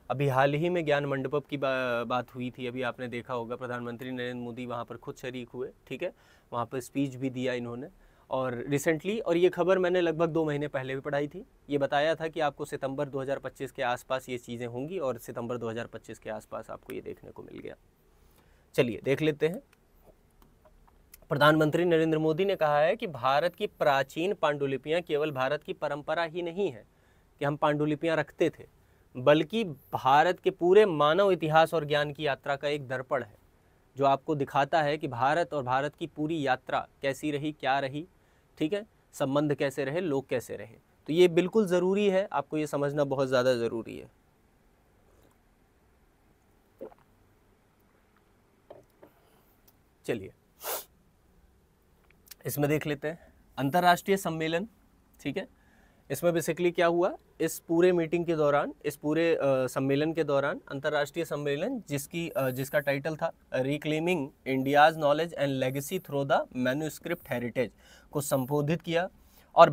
अभी हाल ही में ज्ञान मंडपम की बात हुई थी, अभी आपने देखा होगा, प्रधानमंत्री नरेंद्र मोदी वहाँ पर खुद शरीक हुए, ठीक है, वहाँ पर स्पीच भी दिया इन्होंने। और रिसेंटली, और ये खबर मैंने लगभग 2 महीने पहले भी पढ़ाई थी, ये बताया था कि आपको सितंबर 2025 के आसपास ये चीज़ें होंगी, और सितंबर 2025 के आसपास आपको ये देखने को मिल गया। चलिए देख लेते हैं। प्रधानमंत्री नरेंद्र मोदी ने कहा है कि भारत की प्राचीन पांडुलिपियां केवल भारत की परंपरा ही नहीं है कि हम पांडुलिपियां रखते थे, बल्कि भारत के पूरे मानव इतिहास और ज्ञान की यात्रा का एक दर्पण है, जो आपको दिखाता है कि भारत और भारत की पूरी यात्रा कैसी रही, क्या रही, ठीक है, संबंध कैसे रहे, लोग कैसे रहे। तो ये बिल्कुल ज़रूरी है, आपको ये समझना बहुत ज़्यादा ज़रूरी है। चलिए इसमें देख लेते हैं अंतर्राष्ट्रीय सम्मेलन, ठीक है। इसमें बेसिकली क्या हुआ, इस पूरे मीटिंग के दौरान, इस पूरे सम्मेलन के दौरान अंतर्राष्ट्रीय सम्मेलन जिसका टाइटल था reclaiming India's knowledge and legacy through the manuscript heritage को संबोधित किया। और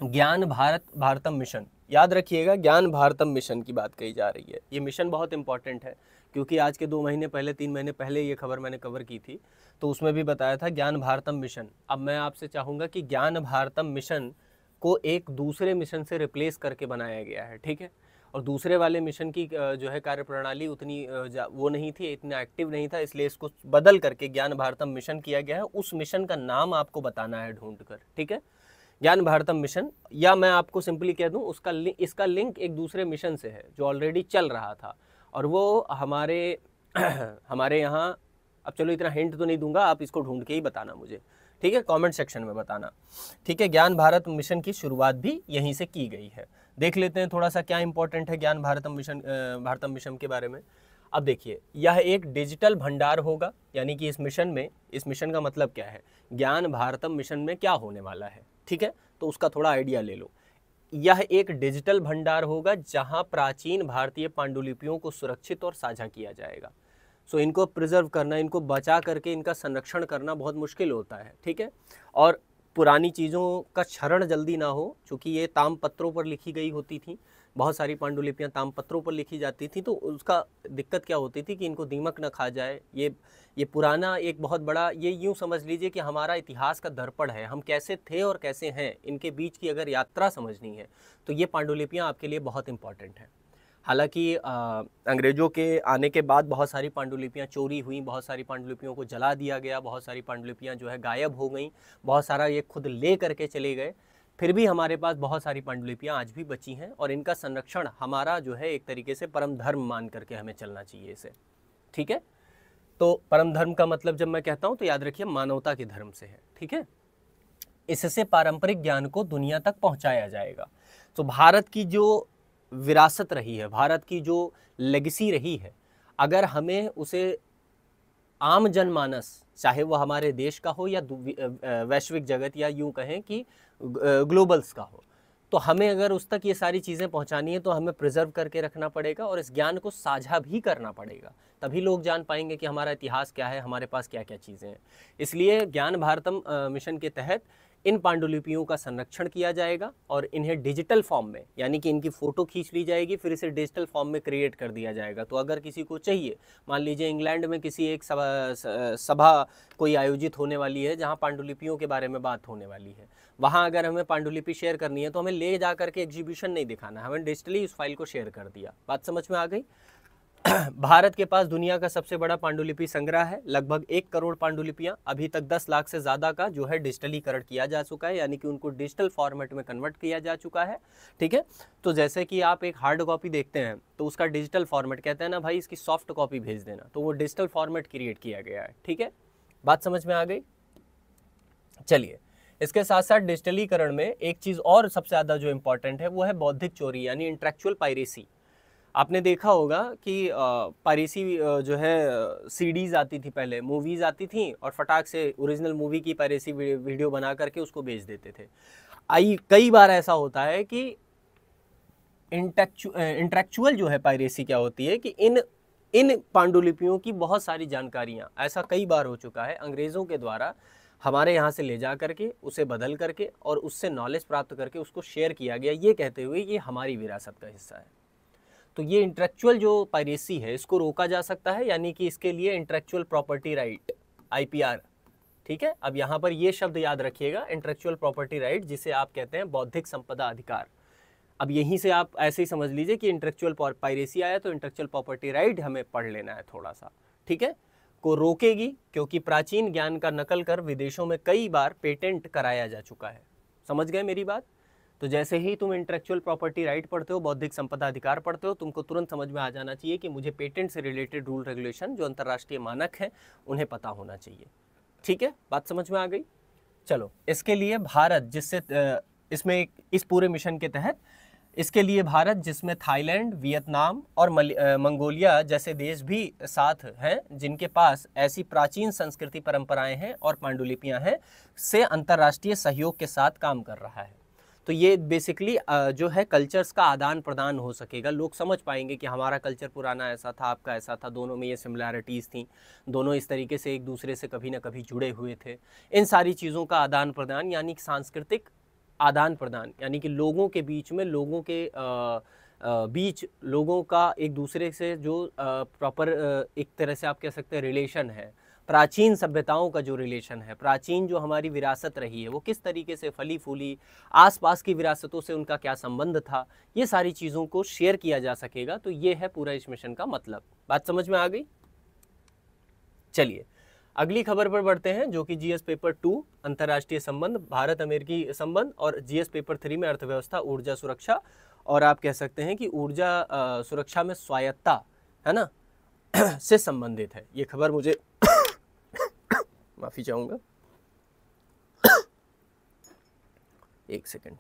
ज्ञान भारतम मिशन, याद रखिएगा, ज्ञान भारतम मिशन की बात कही जा रही है। ये मिशन बहुत इंपॉर्टेंट है, क्योंकि आज के 2 महीने पहले, 3 महीने पहले ये खबर मैंने कवर की थी, तो उसमें भी बताया था ज्ञान भारतम मिशन। अब मैं आपसे चाहूँगा कि ज्ञान भारतम मिशन को एक दूसरे मिशन से रिप्लेस करके बनाया गया है, ठीक है। और दूसरे वाले मिशन की जो है कार्यप्रणाली उतनी वो नहीं थी, इतना एक्टिव नहीं था, इसलिए इसको बदल करके ज्ञान भारतम मिशन किया गया है। उस मिशन का नाम आपको बताना है ढूंढ कर, ठीक है, ज्ञान भारतम मिशन। या मैं आपको सिंपली कह दूं, इसका लिंक एक दूसरे मिशन से है जो ऑलरेडी चल रहा था, और वो हमारे यहाँ, अब चलो इतना हिंट तो नहीं दूंगा, आप इसको ढूंढ के ही बताना मुझे, ठीक है, कमेंट सेक्शन में बताना, ठीक है। ज्ञान भारत मिशन की शुरुआत भी यहीं से की गई है। देख लेते हैं थोड़ा सा क्या इंपॉर्टेंट है ज्ञान भारतम मिशन के बारे में। अब देखिए, यह एक डिजिटल भंडार होगा, यानी कि इस मिशन का मतलब क्या है, ज्ञान भारतम मिशन में क्या होने वाला है, ठीक है, तो उसका थोड़ा आइडिया ले लो। यह एक डिजिटल भंडार होगा जहां प्राचीन भारतीय पांडुलिपियों को सुरक्षित और साझा किया जाएगा। सो इनको प्रिजर्व करना, इनको बचा करके इनका संरक्षण करना बहुत मुश्किल होता है, ठीक है। और पुरानी चीज़ों का क्षरण जल्दी ना हो, चूँकि ये तामपत्रों पर लिखी गई होती थी, बहुत सारी पांडुलिपियाँ तामपत्रों पर लिखी जाती थी, तो उसका दिक्कत क्या होती थी कि इनको दीमक न खा जाए। ये पुराना एक बहुत बड़ा, ये यूँ समझ लीजिए कि हमारा इतिहास का दर्पण है, हम कैसे थे और कैसे हैं, इनके बीच की अगर यात्रा समझनी है तो ये पांडुलिपियाँ आपके लिए बहुत इंपॉर्टेंट हैं। हालांकि अंग्रेज़ों के आने के बाद बहुत सारी पांडुलिपियाँ चोरी हुई, बहुत सारी पांडुलिपियों को जला दिया गया, बहुत सारी पांडुलिपियाँ जो है गायब हो गई, बहुत सारा ये खुद ले करके चले गए, फिर भी हमारे पास बहुत सारी पांडुलिपियाँ आज भी बची हैं, और इनका संरक्षण हमारा जो है एक तरीके से परम धर्म मान करके हमें चलना चाहिए इसे, ठीक है। तो परम धर्म का मतलब जब मैं कहता हूँ तो याद रखिए मानवता के धर्म से है, ठीक है। इससे पारंपरिक ज्ञान को दुनिया तक पहुँचाया जाएगा। तो भारत की जो विरासत रही है, भारत की जो लेगेसी रही है, अगर हमें उसे आम जनमानस, चाहे वो हमारे देश का हो या वैश्विक जगत, या यूं कहें कि ग्लोबल्स का हो, तो हमें अगर उस तक ये सारी चीज़ें पहुंचानी है तो हमें प्रिजर्व करके रखना पड़ेगा, और इस ज्ञान को साझा भी करना पड़ेगा, तभी लोग जान पाएंगे कि हमारा इतिहास क्या है, हमारे पास क्या क्या चीज़ें हैं। इसलिए ज्ञान भारतम मिशन के तहत इन पांडुलिपियों का संरक्षण किया जाएगा और इन्हें डिजिटल फॉर्म में, यानी कि इनकी फ़ोटो खींच ली जाएगी, फिर इसे डिजिटल फॉर्म में क्रिएट कर दिया जाएगा। तो अगर किसी को चाहिए, मान लीजिए इंग्लैंड में किसी एक सभा कोई आयोजित होने वाली है जहाँ पांडुलिपियों के बारे में बात होने वाली है, वहाँ अगर हमें पांडुलिपि शेयर करनी है तो हमें ले जा करके एग्जीबिशन नहीं दिखाना, हमें डिजिटली उस फाइल को शेयर कर दिया। बात समझ में आ गई? भारत के पास दुनिया का सबसे बड़ा पांडुलिपि संग्रह है, लगभग 1 करोड़ पांडुलिपियां। अभी तक 10 लाख से ज़्यादा का जो है डिजिटलीकरण किया जा चुका है, यानी कि उनको डिजिटल फॉर्मेट में कन्वर्ट किया जा चुका है। ठीक है, तो जैसे कि आप एक हार्ड कॉपी देखते हैं तो उसका डिजिटल फॉर्मेट, कहते हैं ना भाई इसकी सॉफ्ट कॉपी भेज देना, तो वो डिजिटल फॉर्मेट क्रिएट किया गया है। ठीक है, बात समझ में आ गई? चलिए, इसके साथ साथ डिजिटलीकरण में एक चीज़ और सबसे ज़्यादा जो इम्पोर्टेंट है वो है बौद्धिक चोरी, यानी इंटेलेक्चुअल पायरेसी। आपने देखा होगा कि पायरेसी जो है सीडीज़ आती थी पहले, मूवीज़ आती थी और फटाक से ओरिजिनल मूवी की पायरेसी वीडियो बना करके उसको बेच देते थे। कई बार ऐसा होता है कि इंटेलेक्चुअल जो है पायरेसी क्या होती है कि इन पांडुलिपियों की बहुत सारी जानकारियाँ, ऐसा कई बार हो चुका है, अंग्रेज़ों के द्वारा हमारे यहाँ से ले जा करके उसे बदल करके और उससे नॉलेज प्राप्त करके उसको शेयर किया गया, ये कहते हुए ये हमारी विरासत का हिस्सा है। तो ये इंटेलेक्चुअल जो पायरेसी है इसको रोका जा सकता है, यानी कि इसके लिए इंटेलेक्चुअल प्रॉपर्टी राइट, IPR। ठीक है, अब यहाँ पर ये शब्द याद रखिएगा, इंटेलेक्चुअल प्रॉपर्टी राइट, जिसे आप कहते हैं बौद्धिक संपदा अधिकार। अब यहीं से आप ऐसे ही समझ लीजिए कि इंटेलेक्चुअल पायरेसी आया तो इंटेलेक्चुअल प्रॉपर्टी राइट हमें पढ़ लेना है थोड़ा सा। ठीक है, को रोकेगी, क्योंकि प्राचीन ज्ञान का नकल कर विदेशों में कई बार पेटेंट कराया जा चुका है। समझ गए मेरी बात? तो जैसे ही तुम इंटेलेक्चुअल प्रॉपर्टी राइट पढ़ते हो, बौद्धिक संपदा अधिकार पढ़ते हो, तुमको तुरंत समझ में आ जाना चाहिए कि मुझे पेटेंट से रिलेटेड रूल रेगुलेशन जो अंतर्राष्ट्रीय मानक हैं उन्हें पता होना चाहिए। ठीक है, बात समझ में आ गई? चलो, इसके लिए भारत, जिससे इसमें इस पूरे मिशन के तहत इसके लिए भारत, जिसमें थाईलैंड, वियतनाम और मंगोलिया जैसे देश भी साथ हैं, जिनके पास ऐसी प्राचीन संस्कृति परंपराएं हैं और पांडुलिपियां हैं, से अंतर्राष्ट्रीय सहयोग के साथ काम कर रहा है। तो ये बेसिकली जो है कल्चर्स का आदान प्रदान हो सकेगा, लोग समझ पाएंगे कि हमारा कल्चर पुराना ऐसा था, आपका ऐसा था, दोनों में ये सिमिलैरिटीज़ थी, दोनों इस तरीके से एक दूसरे से कभी ना कभी जुड़े हुए थे। इन सारी चीज़ों का आदान प्रदान, यानी सांस्कृतिक आदान प्रदान, यानी कि लोगों के बीच में, लोगों के बीच लोगों का एक दूसरे से जो प्रॉपर एक तरह से आप कह सकते हैं रिलेशन है, प्राचीन सभ्यताओं का जो रिलेशन है, प्राचीन जो हमारी विरासत रही है वो किस तरीके से फली फूली, आसपास की विरासतों से उनका क्या संबंध था, ये सारी चीज़ों को शेयर किया जा सकेगा। तो ये है पूरा इस मिशन का मतलब। बात समझ में आ गई? चलिए, अगली खबर पर बढ़ते हैं, जो कि GS पेपर 2 अंतर्राष्ट्रीय संबंध, भारत अमेरिकी संबंध, और GS पेपर 3 में अर्थव्यवस्था, ऊर्जा सुरक्षा, और आप कह सकते हैं कि ऊर्जा सुरक्षा में स्वायत्ता, है ना, से संबंधित है। ये खबर मुझे माफी चाहूंगा, एक सेकंड।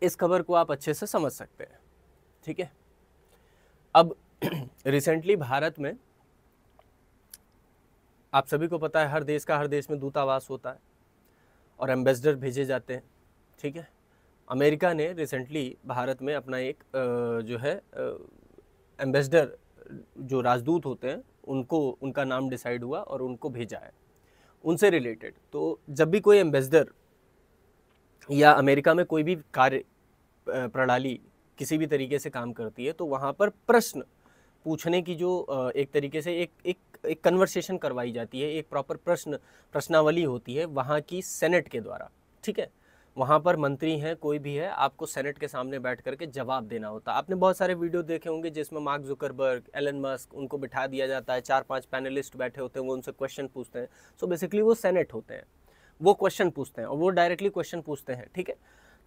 इस खबर को आप अच्छे से समझ सकते हैं। ठीक है, अब रिसेंटली भारत में आप सभी को पता है हर देश का हर देश में दूतावास होता है और एम्बेसडर भेजे जाते हैं। ठीक है, अमेरिका ने रिसेंटली भारत में अपना एक जो है एम्बेसडर, जो राजदूत होते हैं, उनका नाम डिसाइड हुआ और उनको भेजा है उनसे रिलेटेड। तो जब भी कोई एम्बेसडर या अमेरिका में कोई भी कार्य प्रणाली किसी भी तरीके से काम करती है, तो वहाँ पर प्रश्न पूछने की जो एक तरीके से एक कन्वर्सेशन करवाई जाती है, एक प्रॉपर प्रश्नावली होती है वहाँ की सेनेट के द्वारा। ठीक है, वहाँ पर मंत्री हैं, कोई भी है, आपको सेनेट के सामने बैठ करके जवाब देना होता है। आपने बहुत सारे वीडियो देखे होंगे जिसमें मार्क जुकरबर्ग, एलन मस्क, उनको बिठा दिया जाता है, 4-5 पैनलिस्ट बैठे होते हैं, वो उनसे क्वेश्चन पूछते हैं। सो बेसिकली वो सेनेट होते हैं, वो क्वेश्चन पूछते हैं और वो डायरेक्टली क्वेश्चन पूछते हैं। ठीक है,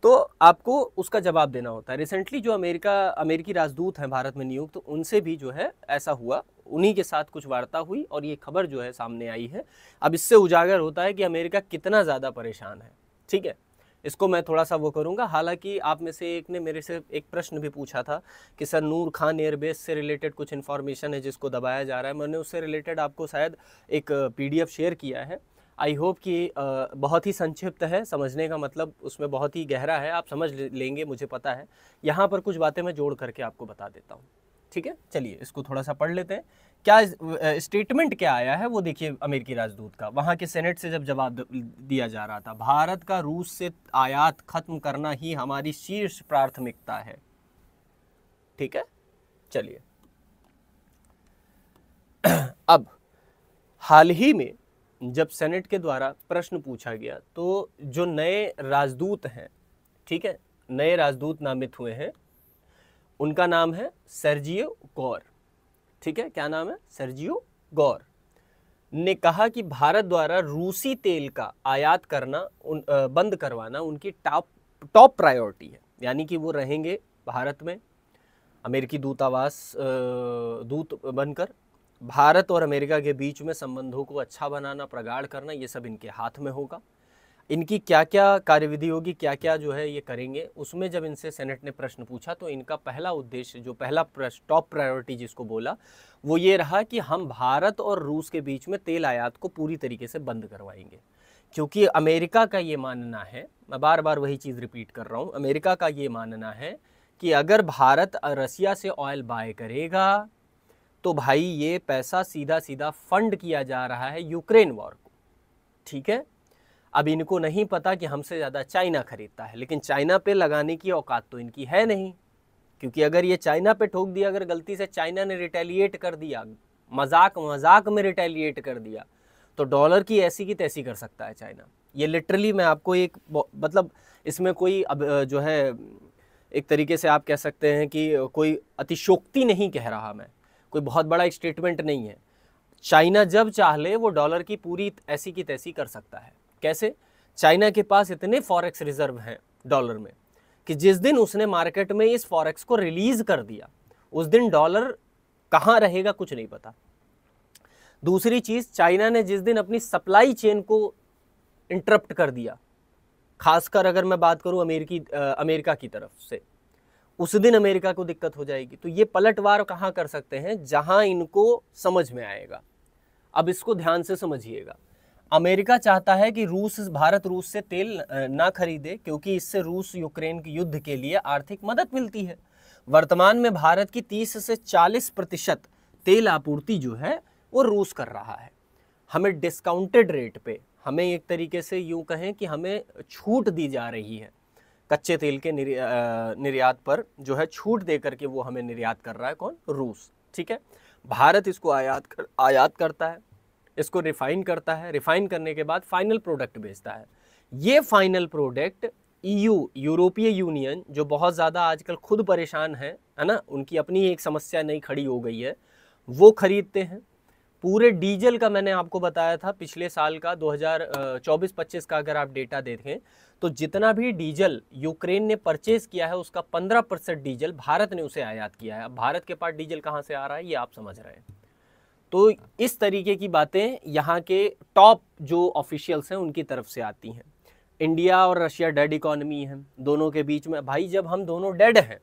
तो आपको उसका जवाब देना होता है। रिसेंटली जो अमेरिकी राजदूत हैं भारत में नियुक्त, तो उनसे भी जो है ऐसा हुआ, उन्हीं के साथ कुछ वार्ता हुई और ये खबर जो है सामने आई है। अब इससे उजागर होता है कि अमेरिका कितना ज़्यादा परेशान है। ठीक है, इसको मैं थोड़ा सा वो करूँगा। हालांकि आप में से एक ने मेरे से एक प्रश्न भी पूछा था कि सर नूर खान एयरबेस से रिलेटेड कुछ इन्फॉर्मेशन है जिसको दबाया जा रहा है। मैंने उससे रिलेटेड आपको शायद एक PDF शेयर किया है। आई होप कि बहुत ही संक्षिप्त है, समझने का मतलब उसमें बहुत ही गहरा है, आप समझ लेंगे, मुझे पता है। यहाँ पर कुछ बातें मैं जोड़ करके आपको बता देता हूँ। ठीक है, चलिए इसको थोड़ा सा पढ़ लेते हैं। क्या स्टेटमेंट क्या आया है वो देखिए अमेरिकी राजदूत का, वहां के सेनेट से जब जवाब दिया जा रहा था, भारत का रूस से आयात खत्म करना ही हमारी शीर्ष प्राथमिकता है। ठीक है, चलिए अब हाल ही में जब सेनेट के द्वारा प्रश्न पूछा गया तो जो नए राजदूत हैं, ठीक है, नए राजदूत नामित हुए हैं, उनका नाम है सर्जियो गौर। ठीक है, क्या नाम है? सर्जियो गौर ने कहा कि भारत द्वारा रूसी तेल का आयात करना बंद करवाना उनकी टॉप प्रायोरिटी है। यानी कि वो रहेंगे भारत में अमेरिकी दूतावास दूत बनकर, भारत और अमेरिका के बीच में संबंधों को अच्छा बनाना, प्रगाढ़ करना, ये सब इनके हाथ में होगा। इनकी क्या क्या कार्यविधि होगी, क्या क्या जो है ये करेंगे, उसमें जब इनसे सेनेट ने प्रश्न पूछा तो इनका पहला उद्देश्य, जो पहला टॉप प्रायोरिटी जिसको बोला, वो ये रहा कि हम भारत और रूस के बीच में तेल आयात को पूरी तरीके से बंद करवाएंगे। क्योंकि अमेरिका का ये मानना है, मैं बार बार वही चीज़ रिपीट कर रहा हूँ, अमेरिका का ये मानना है कि अगर भारत रसिया से ऑयल बाय करेगा तो भाई ये पैसा सीधा सीधा फंड किया जा रहा है यूक्रेन वॉर को। ठीक है, अब इनको नहीं पता कि हमसे ज़्यादा चाइना खरीदता है, लेकिन चाइना पे लगाने की औकात तो इनकी है नहीं, क्योंकि अगर ये चाइना पे ठोक दिया, अगर गलती से चाइना ने रिटेलिएट कर दिया, मजाक में रिटेलिएट कर दिया, तो डॉलर की ऐसी की तैसी कर सकता है चाइना। ये लिटरली मैं आपको एक मतलब इसमें कोई अब जो है एक तरीके से आप कह सकते हैं कि कोई अतिशोक्ति नहीं कह रहा मैं, कोई बहुत बड़ा एक स्टेटमेंट नहीं है। चाइना जब चाह ले वो डॉलर की पूरी ऐसी की तैसी कर सकता है। कैसे? चाइना के पास इतने फॉरेक्स रिजर्व हैं डॉलर में कि जिस दिन उसने मार्केट में इस फॉरेक्स को रिलीज कर दिया, उस दिन डॉलर कहाँ रहेगा कुछ नहीं पता। दूसरी चीज, चाइना ने जिस दिन अपनी सप्लाई चेन को इंटरप्ट कर दिया, खासकर अगर मैं बात करूं अमेरिका की तरफ से, उस दिन अमेरिका को दिक्कत हो जाएगी। तो ये पलटवार कहाँ कर सकते हैं? जहां इनको समझ में आएगा। अब इसको ध्यान से समझिएगा। अमेरिका चाहता है कि भारत रूस से तेल ना खरीदे, क्योंकि इससे रूस यूक्रेन के युद्ध के लिए आर्थिक मदद मिलती है। वर्तमान में भारत की 30 से 40% तेल आपूर्ति जो है वो रूस कर रहा है। हमें डिस्काउंटेड रेट पे, हमें एक तरीके से यूं कहें कि हमें छूट दी जा रही है, कच्चे तेल के निर्यात पर जो है छूट दे करके वो हमें निर्यात कर रहा है। कौन? रूस। ठीक है, भारत इसको आयात करता है, इसको रिफाइन करता है, रिफाइन करने के बाद फाइनल प्रोडक्ट बेचता है। ये फाइनल प्रोडक्ट यूरोपीय यूनियन, जो बहुत ज़्यादा आजकल खुद परेशान है ना, उनकी अपनी एक समस्या नई खड़ी हो गई है, वो खरीदते हैं। पूरे डीजल का मैंने आपको बताया था पिछले साल का 2024-25 का अगर आप डेटा देखें तो जितना भी डीजल यूक्रेन ने परचेज किया है उसका 15% डीजल भारत ने उसे आयात किया है। अब भारत के पास डीजल कहाँ से आ रहा है ये आप समझ रहे हैं। तो इस तरीके की बातें यहाँ के टॉप जो ऑफिशियल्स हैं उनकी तरफ से आती हैं। इंडिया और रशिया डेड इकोनॉमी है, दोनों के बीच में भाई जब हम दोनों डेड हैं,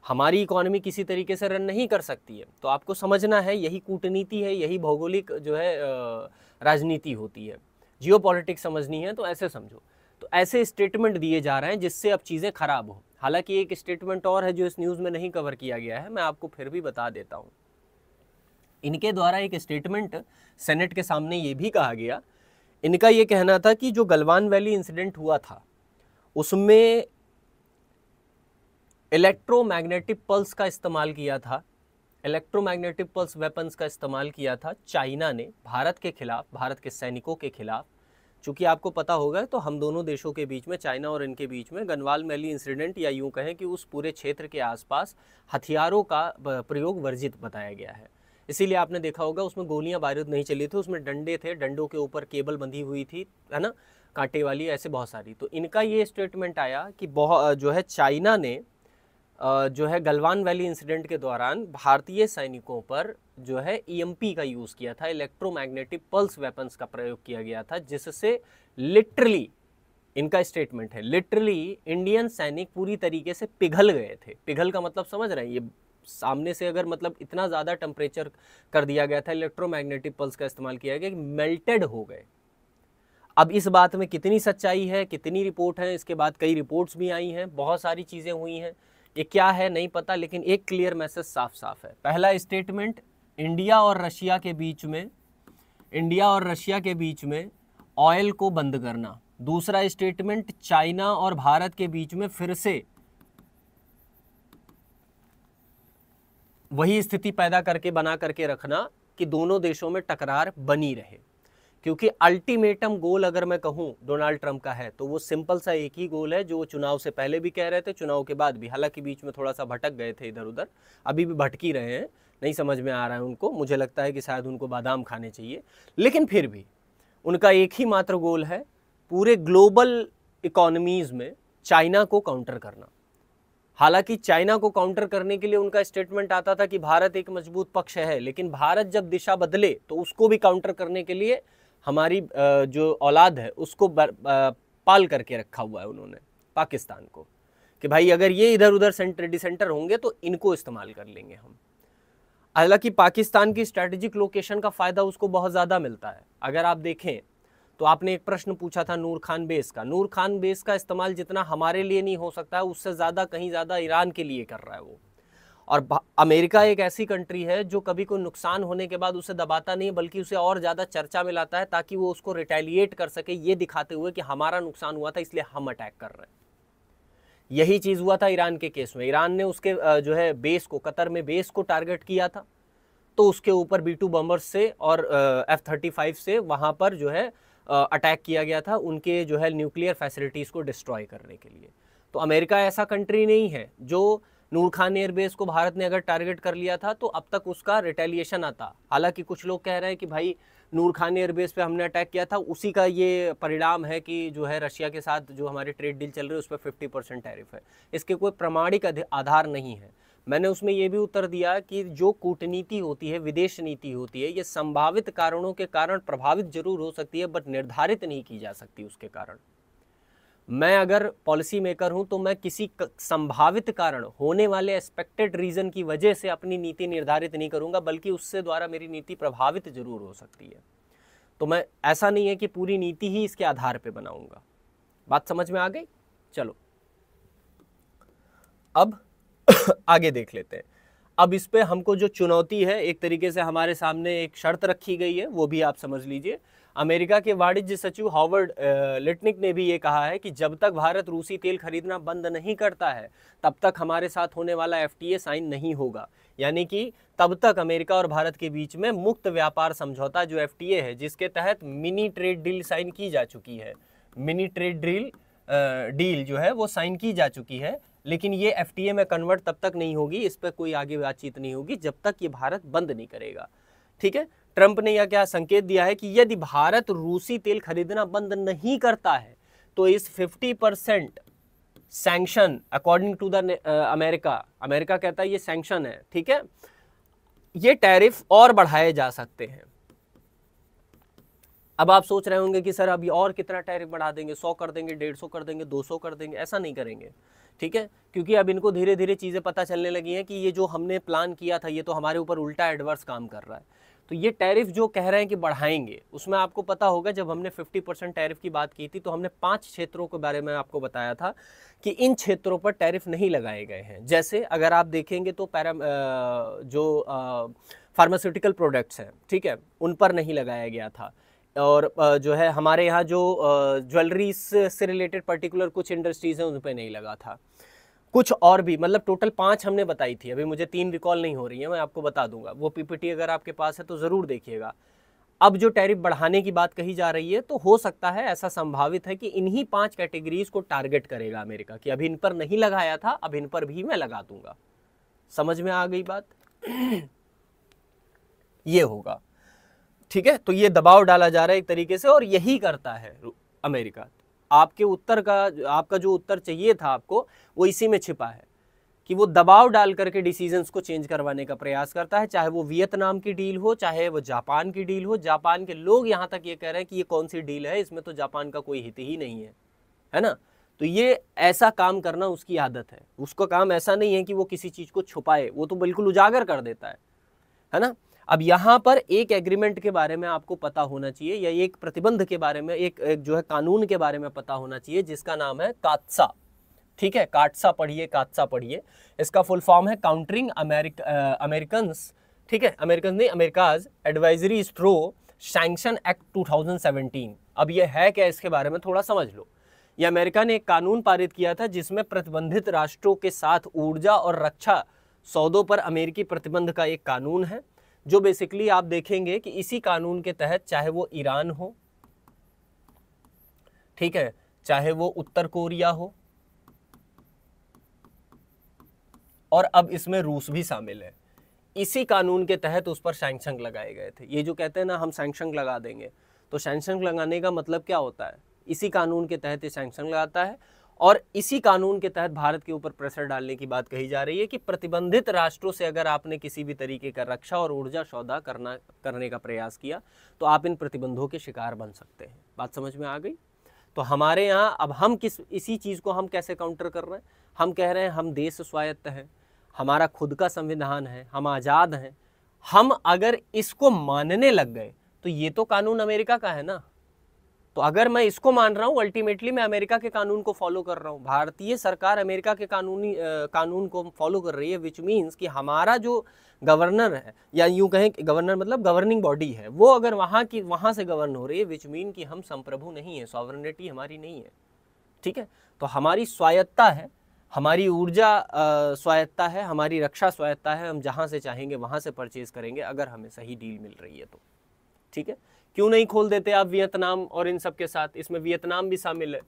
हमारी इकोनॉमी किसी तरीके से रन नहीं कर सकती है। तो आपको समझना है यही कूटनीति है, यही भौगोलिक जो है राजनीति होती है। जियोपॉलिटिक्स समझनी है तो ऐसे समझो। तो ऐसे स्टेटमेंट दिए जा रहे हैं जिससे अब चीज़ें खराब हो। हालांकि एक स्टेटमेंट और है जो इस न्यूज़ में नहीं कवर किया गया है, मैं आपको फिर भी बता देता हूँ। इनके द्वारा एक स्टेटमेंट सेनेट के सामने ये भी कहा गया, इनका ये कहना था कि जो गलवान वैली इंसिडेंट हुआ था उसमें इलेक्ट्रोमैग्नेटिक पल्स का इस्तेमाल किया था, इलेक्ट्रोमैग्नेटिक पल्स वेपन्स का इस्तेमाल किया था चाइना ने भारत के खिलाफ, भारत के सैनिकों के खिलाफ। चूँकि आपको पता होगा तो हम दोनों देशों के बीच में, चाइना और इनके बीच में गलवान वैली इंसिडेंट, या यूँ कहें कि उस पूरे क्षेत्र के आसपास हथियारों का प्रयोग वर्जित बताया गया है। इसीलिए आपने देखा होगा उसमें गोलियां बारूद नहीं चली थी, उसमें डंडे थे, डंडों के ऊपर केबल बंधी हुई थी, है ना, कांटे वाली, ऐसे बहुत सारी। तो इनका ये स्टेटमेंट आया कि जो है चाइना ने जो है गलवान वैली इंसिडेंट के दौरान भारतीय सैनिकों पर जो है EMP का यूज़ किया था, इलेक्ट्रोमैग्नेटिक पल्स वेपन्स का प्रयोग किया गया था, जिससे लिटरली, इनका स्टेटमेंट है, लिटरली इंडियन सैनिक पूरी तरीके से पिघल गए थे। पिघल का मतलब समझ रहे हैं? ये सामने से अगर मतलब इतना ज़्यादा टेम्परेचर कर दिया गया था, इलेक्ट्रोमैग्नेटिक पल्स का इस्तेमाल किया गया कि मेल्टेड हो गए। अब इस बात में कितनी सच्चाई है, कितनी रिपोर्ट है, इसके बाद कई रिपोर्ट्स भी आई हैं, बहुत सारी चीज़ें हुई हैं। ये क्या है नहीं पता, लेकिन एक क्लियर मैसेज साफ साफ है। पहला स्टेटमेंट, इंडिया और रशिया के बीच में ऑयल को बंद करना। दूसरा स्टेटमेंट, चाइना और भारत के बीच में फिर से वही स्थिति पैदा करके बना करके रखना कि दोनों देशों में टकरार बनी रहे। क्योंकि अल्टीमेटम गोल अगर मैं कहूं डोनाल्ड ट्रंप का है तो वो सिंपल सा एक ही गोल है, जो वो चुनाव से पहले भी कह रहे थे, चुनाव के बाद भी, हालांकि बीच में थोड़ा सा भटक गए थे इधर उधर, अभी भी भटक ही रहे हैं, नहीं समझ में आ रहा है उनको, मुझे लगता है कि शायद उनको बादाम खाने चाहिए, लेकिन फिर भी उनका एक ही मात्र गोल है, पूरे ग्लोबल इकोनॉमीज में चाइना को काउंटर करना। हालांकि चाइना को काउंटर करने के लिए उनका स्टेटमेंट आता था कि भारत एक मजबूत पक्ष है, लेकिन भारत जब दिशा बदले तो उसको भी काउंटर करने के लिए हमारी जो औलाद है उसको पाल करके रखा हुआ है उन्होंने, पाकिस्तान को, कि भाई अगर ये इधर उधर सेंटर डिसेंटर होंगे तो इनको इस्तेमाल कर लेंगे हम। हालांकि पाकिस्तान की स्ट्रैटेजिक लोकेशन का फायदा उसको बहुत ज़्यादा मिलता है। अगर आप देखें तो आपने एक प्रश्न पूछा था नूर खान बेस का, नूर खान बेस का इस्तेमाल जितना हमारे लिए नहीं हो सकता है, उससे ज़्यादा कहीं ज़्यादा ईरान के लिए कर रहा है वो। और अमेरिका एक ऐसी कंट्री है जो कभी कोई नुकसान होने के बाद उसे दबाता नहीं, बल्कि उसे और ज़्यादा चर्चा में लाता है ताकि वो उसको रिटेलिएट कर सके, ये दिखाते हुए कि हमारा नुकसान हुआ था इसलिए हम अटैक कर रहे हैं। यही चीज़ हुआ था ईरान के केस में। ईरान ने उसके जो है बेस को, कतर में बेस को टारगेट किया था, तो उसके ऊपर B-2 बम्बर्स से और F-35 से वहाँ पर जो है अटैक किया गया था, उनके जो है न्यूक्लियर फैसिलिटीज़ को डिस्ट्रॉय करने के लिए। तो अमेरिका ऐसा कंट्री नहीं है जो नूर खान एयरबेस को भारत ने अगर टारगेट कर लिया था तो अब तक उसका रिटेलिएशन आता। हालांकि कुछ लोग कह रहे हैं कि भाई नूर खान एयरबेस पे हमने अटैक किया था, उसी का ये परिणाम है कि जो है रशिया के साथ जो हमारी ट्रेड डील चल रही है उस पर 50% टैरिफ है। इसके कोई प्रमाणिक आधार नहीं है। मैंने उसमें ये भी उत्तर दिया कि जो कूटनीति होती है, विदेश नीति होती है, ये संभावित कारणों के कारण प्रभावित जरूर हो सकती है, बट निर्धारित नहीं की जा सकती उसके कारण। मैं अगर पॉलिसी मेकर हूं तो मैं किसी संभावित कारण, होने वाले एक्सपेक्टेड रीजन की वजह से अपनी नीति निर्धारित नहीं करूंगा, बल्कि उससे द्वारा मेरी नीति प्रभावित जरूर हो सकती है। तो मैं, ऐसा नहीं है कि पूरी नीति ही इसके आधार पे बनाऊंगा। बात समझ में आ गई? चलो अब आगे देख लेते हैं। अब इस पे हमको जो चुनौती है, एक तरीके से हमारे सामने एक शर्त रखी गई है, वो भी आप समझ लीजिए। अमेरिका के वाणिज्य सचिव हॉवर्ड लिटनिक ने भी ये कहा है कि जब तक भारत रूसी तेल खरीदना बंद नहीं करता है तब तक हमारे साथ होने वाला FTA साइन नहीं होगा। यानी कि तब तक अमेरिका और भारत के बीच में मुक्त व्यापार समझौता जो FTA है, जिसके तहत मिनी ट्रेड डील साइन की जा चुकी है, मिनी ट्रेड डील जो है वो साइन की जा चुकी है, लेकिन ये FTA में कन्वर्ट तब तक नहीं होगी, इस पर कोई आगे बातचीत नहीं होगी जब तक ये भारत बंद नहीं करेगा। ठीक है, ट्रंप ने यह क्या संकेत दिया है कि यदि भारत रूसी तेल खरीदना बंद नहीं करता है तो इस 50% sanction according to the America कहता है ये सैंक्शन है, ठीक है, ये टैरिफ और बढ़ाए जा सकते हैं। अब आप सोच रहे होंगे कि सर अभी और कितना टैरिफ बढ़ा देंगे, 100 कर देंगे, 150 कर देंगे, 200 कर देंगे? ऐसा नहीं करेंगे, ठीक है, क्योंकि अब इनको धीरे धीरे चीज़ें पता चलने लगी हैं कि ये जो हमने प्लान किया था ये तो हमारे ऊपर उल्टा एडवर्स काम कर रहा है। तो ये टैरिफ जो कह रहे हैं कि बढ़ाएंगे, उसमें आपको पता होगा जब हमने 50% टैरिफ की बात की थी तो हमने 5 क्षेत्रों के बारे में आपको बताया था कि इन क्षेत्रों पर टैरिफ नहीं लगाए गए हैं। जैसे अगर आप देखेंगे तो फार्मास्यूटिकल प्रोडक्ट्स हैं, ठीक है, उन पर नहीं लगाया गया था, और जो है हमारे यहाँ जो ज्वेलरी से रिलेटेड पर्टिकुलर कुछ इंडस्ट्रीज़ हैं उन पर नहीं लगा था, कुछ और भी, मतलब टोटल 5 हमने बताई थी, अभी मुझे 3 रिकॉल नहीं हो रही है, मैं आपको बता दूंगा, वो PPT अगर आपके पास है तो ज़रूर देखिएगा। अब जो टैरिफ बढ़ाने की बात कही जा रही है तो हो सकता है, ऐसा संभावित है कि इन्हीं 5 कैटेगरीज को टारगेट करेगा अमेरिका, कि अभी इन पर नहीं लगाया था, अब इन पर भी मैं लगा दूंगा। समझ में आ गई बात? ये होगा, ठीक है, तो ये दबाव डाला जा रहा है एक तरीके से, और यही करता है अमेरिका। आपके उत्तर का, आपका जो उत्तर चाहिए था आपको, वो इसी में छिपा है कि वो दबाव डाल करके डिसीजंस को चेंज करवाने का प्रयास करता है, चाहे वो वियतनाम की डील हो, चाहे वो जापान की डील हो। जापान के लोग यहाँ तक ये कह रहे हैं कि ये कौन सी डील है, इसमें तो जापान का कोई हित ही नहीं है ना। तो ये ऐसा काम करना उसकी आदत है, उसका काम ऐसा नहीं है कि वो किसी चीज़ को छुपाए, वो तो बिल्कुल उजागर कर देता है ना। अब यहाँ पर एक एग्रीमेंट के बारे में आपको पता होना चाहिए, या एक प्रतिबंध के बारे में, एक जो है कानून के बारे में पता होना चाहिए, जिसका नाम है कात्सा, ठीक है, काटसा पढ़िए, काटसा पढ़िए। इसका फुल फॉर्म है काउंटरिंग अमेरिकन्स, ठीक है, अमेरिकन नहीं, अमेरिकाज एडवाइजरी स्ट्रो सैंक्शन एक्ट 2017। अब ये है क्या, इसके बारे में थोड़ा समझ लो। ये अमेरिका ने एक कानून पारित किया था जिसमें प्रतिबंधित राष्ट्रों के साथ ऊर्जा और रक्षा सौदों पर अमेरिकी प्रतिबंध का एक कानून है, जो बेसिकली आप देखेंगे कि इसी कानून के तहत चाहे वो ईरान हो, ठीक है, चाहे वो उत्तर कोरिया हो, और अब इसमें रूस भी शामिल है, इसी कानून के तहत उस पर सैंक्शन लगाए गए थे। ये जो कहते हैं ना हम सैंक्शन लगा देंगे, तो सैंक्शन लगाने का मतलब क्या होता है, इसी कानून के तहत ये सैंक्शन लगाता है। और इसी कानून के तहत भारत के ऊपर प्रेशर डालने की बात कही जा रही है कि प्रतिबंधित राष्ट्रों से अगर आपने किसी भी तरीके का रक्षा और ऊर्जा सौदा करने का प्रयास किया तो आप इन प्रतिबंधों के शिकार बन सकते हैं। बात समझ में आ गई? तो हमारे यहाँ अब हम इसी चीज़ को हम कैसे काउंटर कर रहे हैं, हम कह रहे हैं हम देश स्वायत्त हैं, हमारा खुद का संविधान है, हम आज़ाद हैं। हम अगर इसको मानने लग गए तो ये तो कानून अमेरिका का है ना, तो अगर मैं इसको मान रहा हूँ अल्टीमेटली मैं अमेरिका के कानून को फॉलो कर रहा हूँ। भारतीय सरकार अमेरिका के कानून को फॉलो कर रही है, विच मीन्स कि हमारा जो गवर्नर है, या यूं कहें गवर्नर मतलब गवर्निंग बॉडी है, वो अगर वहाँ से गवर्न हो रही है, विच मीन कि हम संप्रभु नहीं है, सॉवरेनिटी हमारी नहीं है, ठीक है। तो हमारी स्वायत्ता है, हमारी ऊर्जा स्वायत्ता है, हमारी रक्षा स्वायत्ता है, हम जहाँ से चाहेंगे वहाँ से परचेज करेंगे अगर हमें सही डील मिल रही है तो, ठीक है। क्यों नहीं खोल देते आप वियतनाम और इन सब के साथ, इसमें वियतनाम भी शामिल है,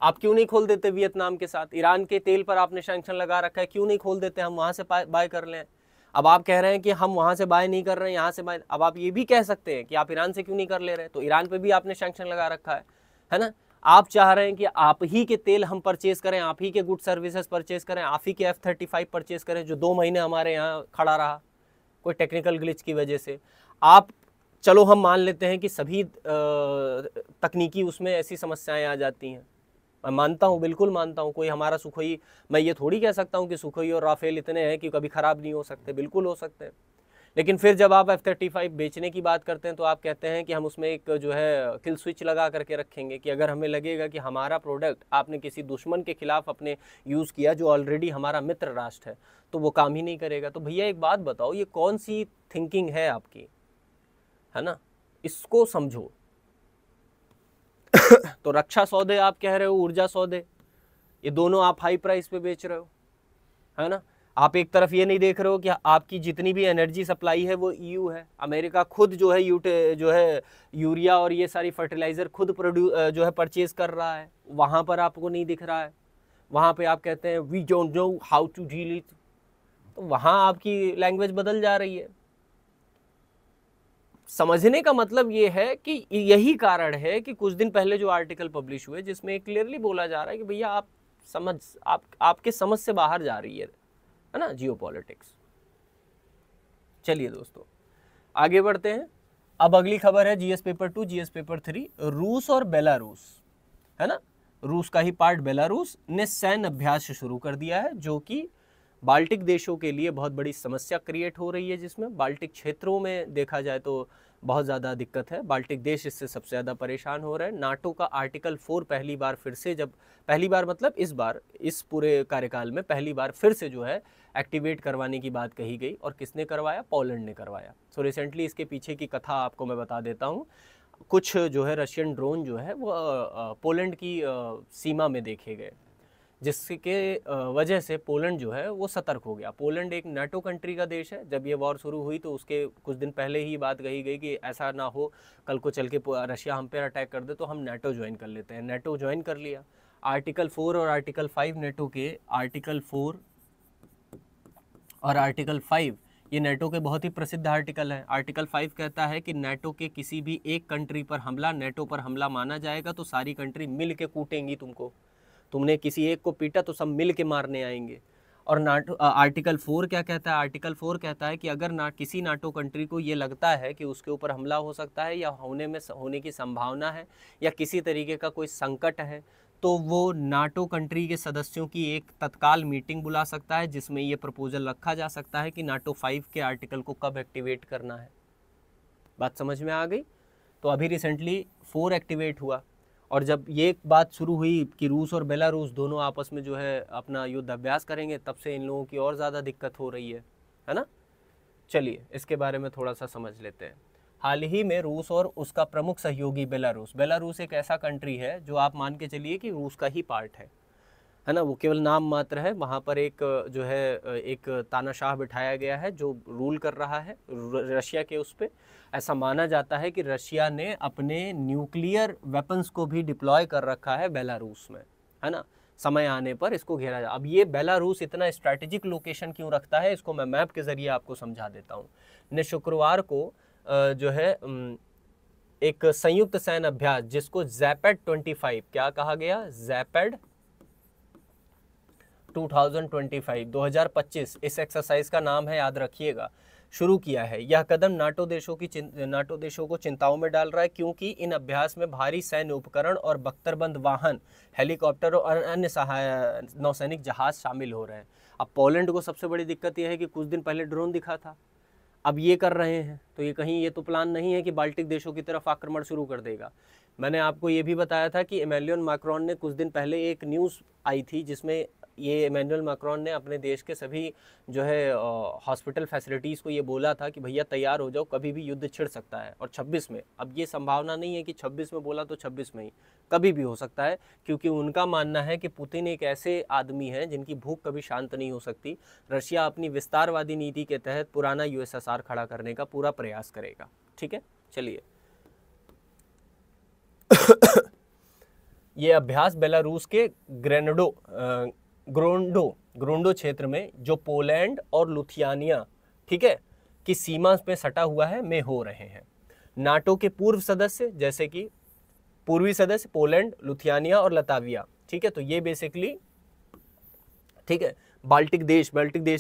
आप क्यों नहीं खोल देते वियतनाम के साथ? ईरान के तेल पर आपने सैंक्शन लगा रखा है, क्यों नहीं खोल देते, हम वहां से बाय कर लें। अब आप कह रहे हैं कि हम वहां से बाय नहीं कर रहे हैं, यहाँ से बाय, अब आप ये भी कह सकते हैं कि आप ईरान से क्यों नहीं कर ले रहे, तो ईरान पे भी आपने सैंक्शन लगा रखा है ना। आप चाह रहे हैं कि आप ही के तेल हम परचेज करें, आप ही के गुड सर्विसेज परचेज करें, आप ही के F-35 परचेज करें, जो 2 महीने हमारे यहाँ खड़ा रहा कोई टेक्निकल ग्लिच की वजह से। आप चलो हम मान लेते हैं कि सभी तकनीकी उसमें ऐसी समस्याएं आ जाती हैं, मैं मानता हूँ, बिल्कुल मानता हूँ, कोई हमारा सुखोई, मैं ये थोड़ी कह सकता हूँ कि सुखोई और राफेल इतने हैं कि कभी ख़राब नहीं हो सकते, बिल्कुल हो सकते हैं। लेकिन फिर जब आप F-35 बेचने की बात करते हैं तो आप कहते हैं कि हम उसमें एक जो है किल स्विच लगा करके रखेंगे कि अगर हमें लगेगा कि हमारा प्रोडक्ट आपने किसी दुश्मन के खिलाफ अपने यूज़ किया जो ऑलरेडी हमारा मित्र राष्ट्र है, तो वो काम ही नहीं करेगा। तो भैया एक बात बताओ, ये कौन सी थिंकिंग है आपकी, है ना, इसको समझो। तो रक्षा सौदे आप कह रहे हो, ऊर्जा सौदे, ये दोनों आप हाई प्राइस पे बेच रहे हो, है ना। आप एक तरफ ये नहीं देख रहे हो कि आपकी जितनी भी एनर्जी सप्लाई है वो EU है, अमेरिका खुद जो है यूरिया और ये सारी फर्टिलाइज़र खुद जो है परचेज कर रहा है, वहाँ पर आपको नहीं दिख रहा है। वहाँ पे आप कहते हैं we don't know how to deal it, तो वहाँ आपकी लैंग्वेज बदल जा रही है। समझने का मतलब ये है कि यही कारण है कि कुछ दिन पहले जो आर्टिकल पब्लिश हुए जिसमें क्लियरली बोला जा रहा है कि भैया आपके समझ से बाहर जा रही है ना जियोपॉलिटिक्स। चलिए दोस्तों आगे बढ़ते हैं। अब अगली खबर है GS पेपर 2, GS पेपर 3, रूस और बेलारूस, है ना। रूस का ही पार्ट बेलारूस ने सैन्य अभ्यास शुरू कर दिया है, जो कि बाल्टिक देशों के लिए बहुत बड़ी समस्या क्रिएट हो रही है, जिसमें बाल्टिक क्षेत्रों में देखा जाए तो बहुत ज़्यादा दिक्कत है। बाल्टिक देश इससे सबसे ज़्यादा परेशान हो रहे हैं। नाटो का आर्टिकल 4 पहली बार मतलब इस बार इस पूरे कार्यकाल में पहली बार फिर से जो है एक्टिवेट करवाने की बात कही गई, और किसने करवाया? पोलैंड ने करवाया। सो रिसेंटली इसके पीछे की कथा आपको मैं बता देता हूँ। कुछ जो है रशियन ड्रोन जो है वो पोलैंड की सीमा में देखे गए, जिसके वजह से पोलैंड जो है वो सतर्क हो गया। पोलैंड एक नाटो कंट्री का देश है। जब ये वॉर शुरू हुई तो उसके कुछ दिन पहले ही बात कही गई कि ऐसा ना हो कल को चल के रशिया हम पे अटैक कर दे तो हम नाटो ज्वाइन कर लेते हैं। नाटो ज्वाइन कर लिया। आर्टिकल 4 और आर्टिकल 5 नाटो के, आर्टिकल 4 और आर्टिकल 5 ये नाटो के बहुत ही प्रसिद्ध आर्टिकल है। आर्टिकल 5 कहता है कि नाटो के किसी भी एक कंट्री पर हमला नाटो पर हमला माना जाएगा तो सारी कंट्री मिल के कूटेंगी तुमको। तुमने किसी एक को पीटा तो सब मिल के मारने आएंगे। और नाटो आर्टिकल 4 क्या कहता है? आर्टिकल 4 कहता है कि अगर किसी नाटो कंट्री को ये लगता है कि उसके ऊपर हमला हो सकता है या होने की संभावना है या किसी तरीके का कोई संकट है, तो वो नाटो कंट्री के सदस्यों की एक तत्काल मीटिंग बुला सकता है, जिसमें ये प्रपोजल रखा जा सकता है कि नाटो 5 के आर्टिकल को कब एक्टिवेट करना है। बात समझ में आ गई? तो अभी रिसेंटली 4 एक्टिवेट हुआ और जब ये बात शुरू हुई कि रूस और बेलारूस दोनों आपस में जो है अपना युद्ध अभ्यास करेंगे, तब से इन लोगों की और ज़्यादा दिक्कत हो रही है ना। चलिए इसके बारे में थोड़ा सा समझ लेते हैं। हाल ही में रूस और उसका प्रमुख सहयोगी बेलारूस एक ऐसा कंट्री है जो आप मान के चलिए कि रूस का ही पार्ट है ना। वो केवल नाम मात्र है। वहाँ पर एक जो है एक तानाशाह बिठाया गया है जो रूल कर रहा है रशिया के उस पर। ऐसा माना जाता है कि रशिया ने अपने न्यूक्लियर वेपन्स को भी डिप्लॉय कर रखा है बेलारूस में, है ना। समय आने पर इसको घेरा जाए। अब ये बेलारूस इतना स्ट्रैटेजिक लोकेशन क्यों रखता है, इसको मैं मैप के जरिए आपको समझा देता हूँ। ने शुक्रवार को जो है एक संयुक्त सैन्य अभ्यास जिसको ज़ैपेड 25 क्या कहा गया, ज़ैपेड 2025 इस एक्सरसाइज का नाम है, याद रखिएगा, शुरू किया है। यह कदम नाटो देशों को चिंताओं में डाल रहा है क्योंकि इन अभ्यास में भारी सैन्य उपकरण और बख्तरबंद वाहन, हेलीकॉप्टर और अन्य नौसैनिक जहाज शामिल हो रहे हैं। अब पोलैंड को सबसे बड़ी दिक्कत यह है कि कुछ दिन पहले ड्रोन दिखा था, अब ये कर रहे हैं, तो ये कहीं ये तो प्लान नहीं है कि बाल्टिक देशों की तरफ आक्रमण शुरू कर देगा। मैंने आपको ये भी बताया था कि इमैनुअल मैक्रोन ने कुछ दिन पहले एक न्यूज़ आई थी जिसमें ये इमैनुअल मैक्रोन ने अपने देश के सभी जो है हॉस्पिटल फैसिलिटीज़ को ये बोला था कि भैया तैयार हो जाओ, कभी भी युद्ध छिड़ सकता है। और 26 में, अब ये संभावना नहीं है कि 26 में बोला तो 26 में ही, कभी भी हो सकता है, क्योंकि उनका मानना है कि पुतिन एक ऐसे आदमी हैं जिनकी भूख कभी शांत नहीं हो सकती। रशिया अपनी विस्तारवादी नीति के तहत पुराना यूएसएसआर खड़ा करने का पूरा प्रयास करेगा। ठीक है, चलिए ये अभ्यास बेलारूस के ग्रोंडो क्षेत्र में जो पोलैंड और लुथियानिया, ठीक है, की सीमा पे सटा हुआ है, में हो रहे हैं। नाटो के पूर्व सदस्य जैसे कि पूर्वी सदस्य पोलैंड, लुथियानिया और लताविया, ठीक है, तो ये बेसिकली, ठीक है, बाल्टिक देश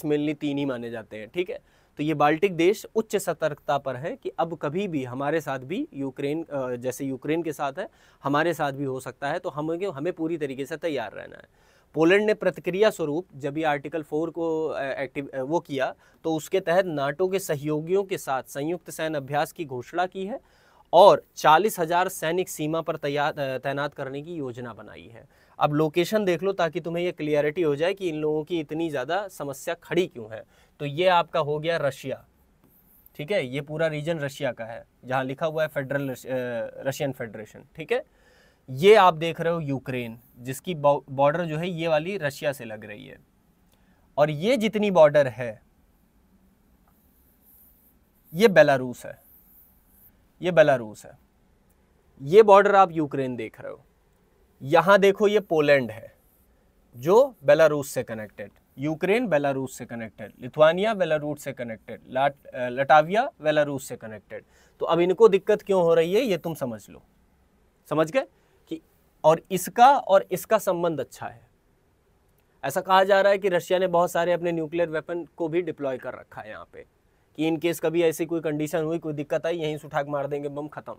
मेनली 3 ही माने जाते हैं। ठीक है, तो ये बाल्टिक देश उच्च सतर्कता पर है कि अब कभी भी हमारे साथ भी यूक्रेन, जैसे यूक्रेन के साथ है, हमारे साथ भी हो सकता है, तो हमें पूरी तरीके से तैयार रहना है। पोलैंड ने प्रतिक्रिया स्वरूप जब ये आर्टिकल 4 को वो किया, तो उसके तहत नाटो के सहयोगियों के साथ संयुक्त सैन्य अभ्यास की घोषणा की है और 40,000 सैनिक सीमा पर तैनात करने की योजना बनाई है। अब लोकेशन देख लो ताकि तुम्हें ये क्लियरिटी हो जाए कि इन लोगों की इतनी ज़्यादा समस्या खड़ी क्यों है। तो ये आपका हो गया रशिया, ठीक है, ये पूरा रीजन रशिया का है जहाँ लिखा हुआ है फेडरल रशियन फेडरेशन। ठीक है, ये आप देख रहे हो यूक्रेन, जिसकी बॉर्डर जो है ये वाली रशिया से लग रही है, और ये जितनी बॉर्डर है ये बेलारूस है, ये बेलारूस है। ये बॉर्डर आप यूक्रेन देख रहे हो। यहाँ देखो ये पोलैंड है जो बेलारूस से कनेक्टेड, यूक्रेन बेलारूस से कनेक्टेड, लिथुआनिया बेलारूस से कनेक्टेड, लटाविया बेलारूस से कनेक्टेड। तो अब इनको दिक्कत क्यों हो रही है ये तुम समझ लो, समझ गए कि और इसका संबंध अच्छा है। ऐसा कहा जा रहा है कि रशिया ने बहुत सारे अपने न्यूक्लियर वेपन को भी डिप्लॉय कर रखा है यहाँ पे, कि इन केस कभी ऐसी कोई कंडीशन हुई, कोई दिक्कत आई, यहीं से उठा के मार देंगे बम, खत्म।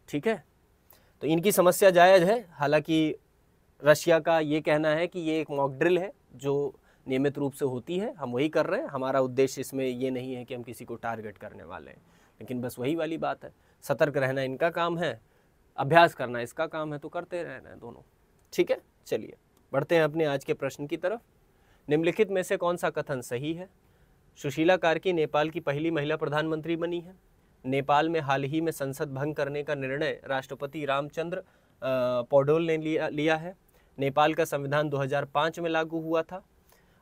ठीक है, तो इनकी समस्या जायज़ है। हालांकि रशिया का ये कहना है कि ये एक मॉक ड्रिल है जो नियमित रूप से होती है, हम वही कर रहे हैं, हमारा उद्देश्य इसमें ये नहीं है कि हम किसी को टारगेट करने वाले हैं। लेकिन बस वही वाली बात है, सतर्क रहना इनका काम है, अभ्यास करना इसका काम है, तो करते रहना है दोनों। ठीक है, चलिए बढ़ते हैं अपने आज के प्रश्न की तरफ। निम्नलिखित में से कौन सा कथन सही है? सुशीला कार्की नेपाल की पहली महिला प्रधानमंत्री बनी है। नेपाल में हाल ही में संसद भंग करने का निर्णय राष्ट्रपति रामचंद्र पौडोल ने लिया है। नेपाल का संविधान 2005 में लागू हुआ था।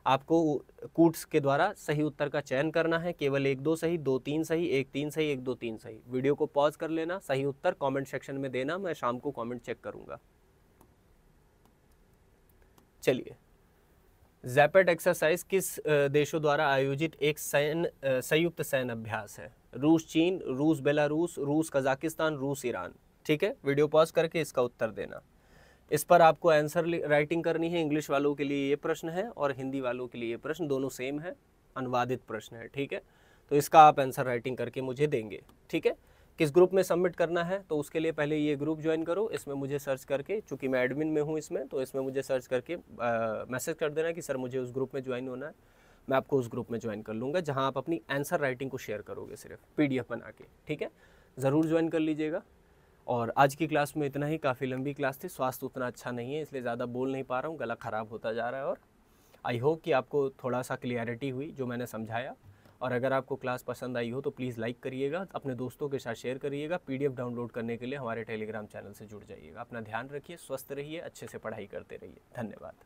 आपको कूट्स के द्वारा सही उत्तर का चयन करना है, केवल 1-2 सही, 2-3 सही, 1-3 सही, 1-2-3 सही। वीडियो को पॉज कर लेना, सही उत्तर कमेंट सेक्शन में देना, मैं शाम को कमेंट चेक करूंगा। चलिए, ज़ैपेड एक्सरसाइज किस देशों द्वारा आयोजित एक संयुक्त सैन्य अभ्यास है? रूस चीन, रूस बेलारूस, रूस कजाकिस्तान, रूस ईरान। ठीक है, वीडियो पॉज करके इसका उत्तर देना। इस पर आपको आंसर राइटिंग करनी है। इंग्लिश वालों के लिए ये प्रश्न है और हिंदी वालों के लिए ये प्रश्न, दोनों सेम है, अनुवादित प्रश्न है। ठीक है, तो इसका आप आंसर राइटिंग करके मुझे देंगे। ठीक है, किस ग्रुप में सबमिट करना है, तो उसके लिए पहले ये ग्रुप ज्वाइन करो। इसमें मुझे सर्च करके, चूँकि मैं एडमिन में हूँ इसमें, तो इसमें मुझे सर्च करके मैसेज कर देना कि सर मुझे उस ग्रुप में ज्वाइन होना है। मैं आपको उस ग्रुप में ज्वाइन कर लूँगा जहाँ आप अपनी आंसर राइटिंग को शेयर करोगे, सिर्फ PDF बना के। ठीक है, ज़रूर ज्वाइन कर लीजिएगा। और आज की क्लास में इतना ही, काफ़ी लंबी क्लास थी, स्वास्थ्य उतना अच्छा नहीं है इसलिए ज़्यादा बोल नहीं पा रहा हूँ, गला ख़राब होता जा रहा है। और आई होप कि आपको थोड़ा सा क्लियरिटी हुई जो मैंने समझाया। और अगर आपको क्लास पसंद आई हो तो प्लीज़ लाइक करिएगा, अपने दोस्तों के साथ शेयर करिएगा। PDF डाउनलोड करने के लिए हमारे टेलीग्राम चैनल से जुड़ जाइएगा। अपना ध्यान रखिए, स्वस्थ रहिए, अच्छे से पढ़ाई करते रहिए। धन्यवाद।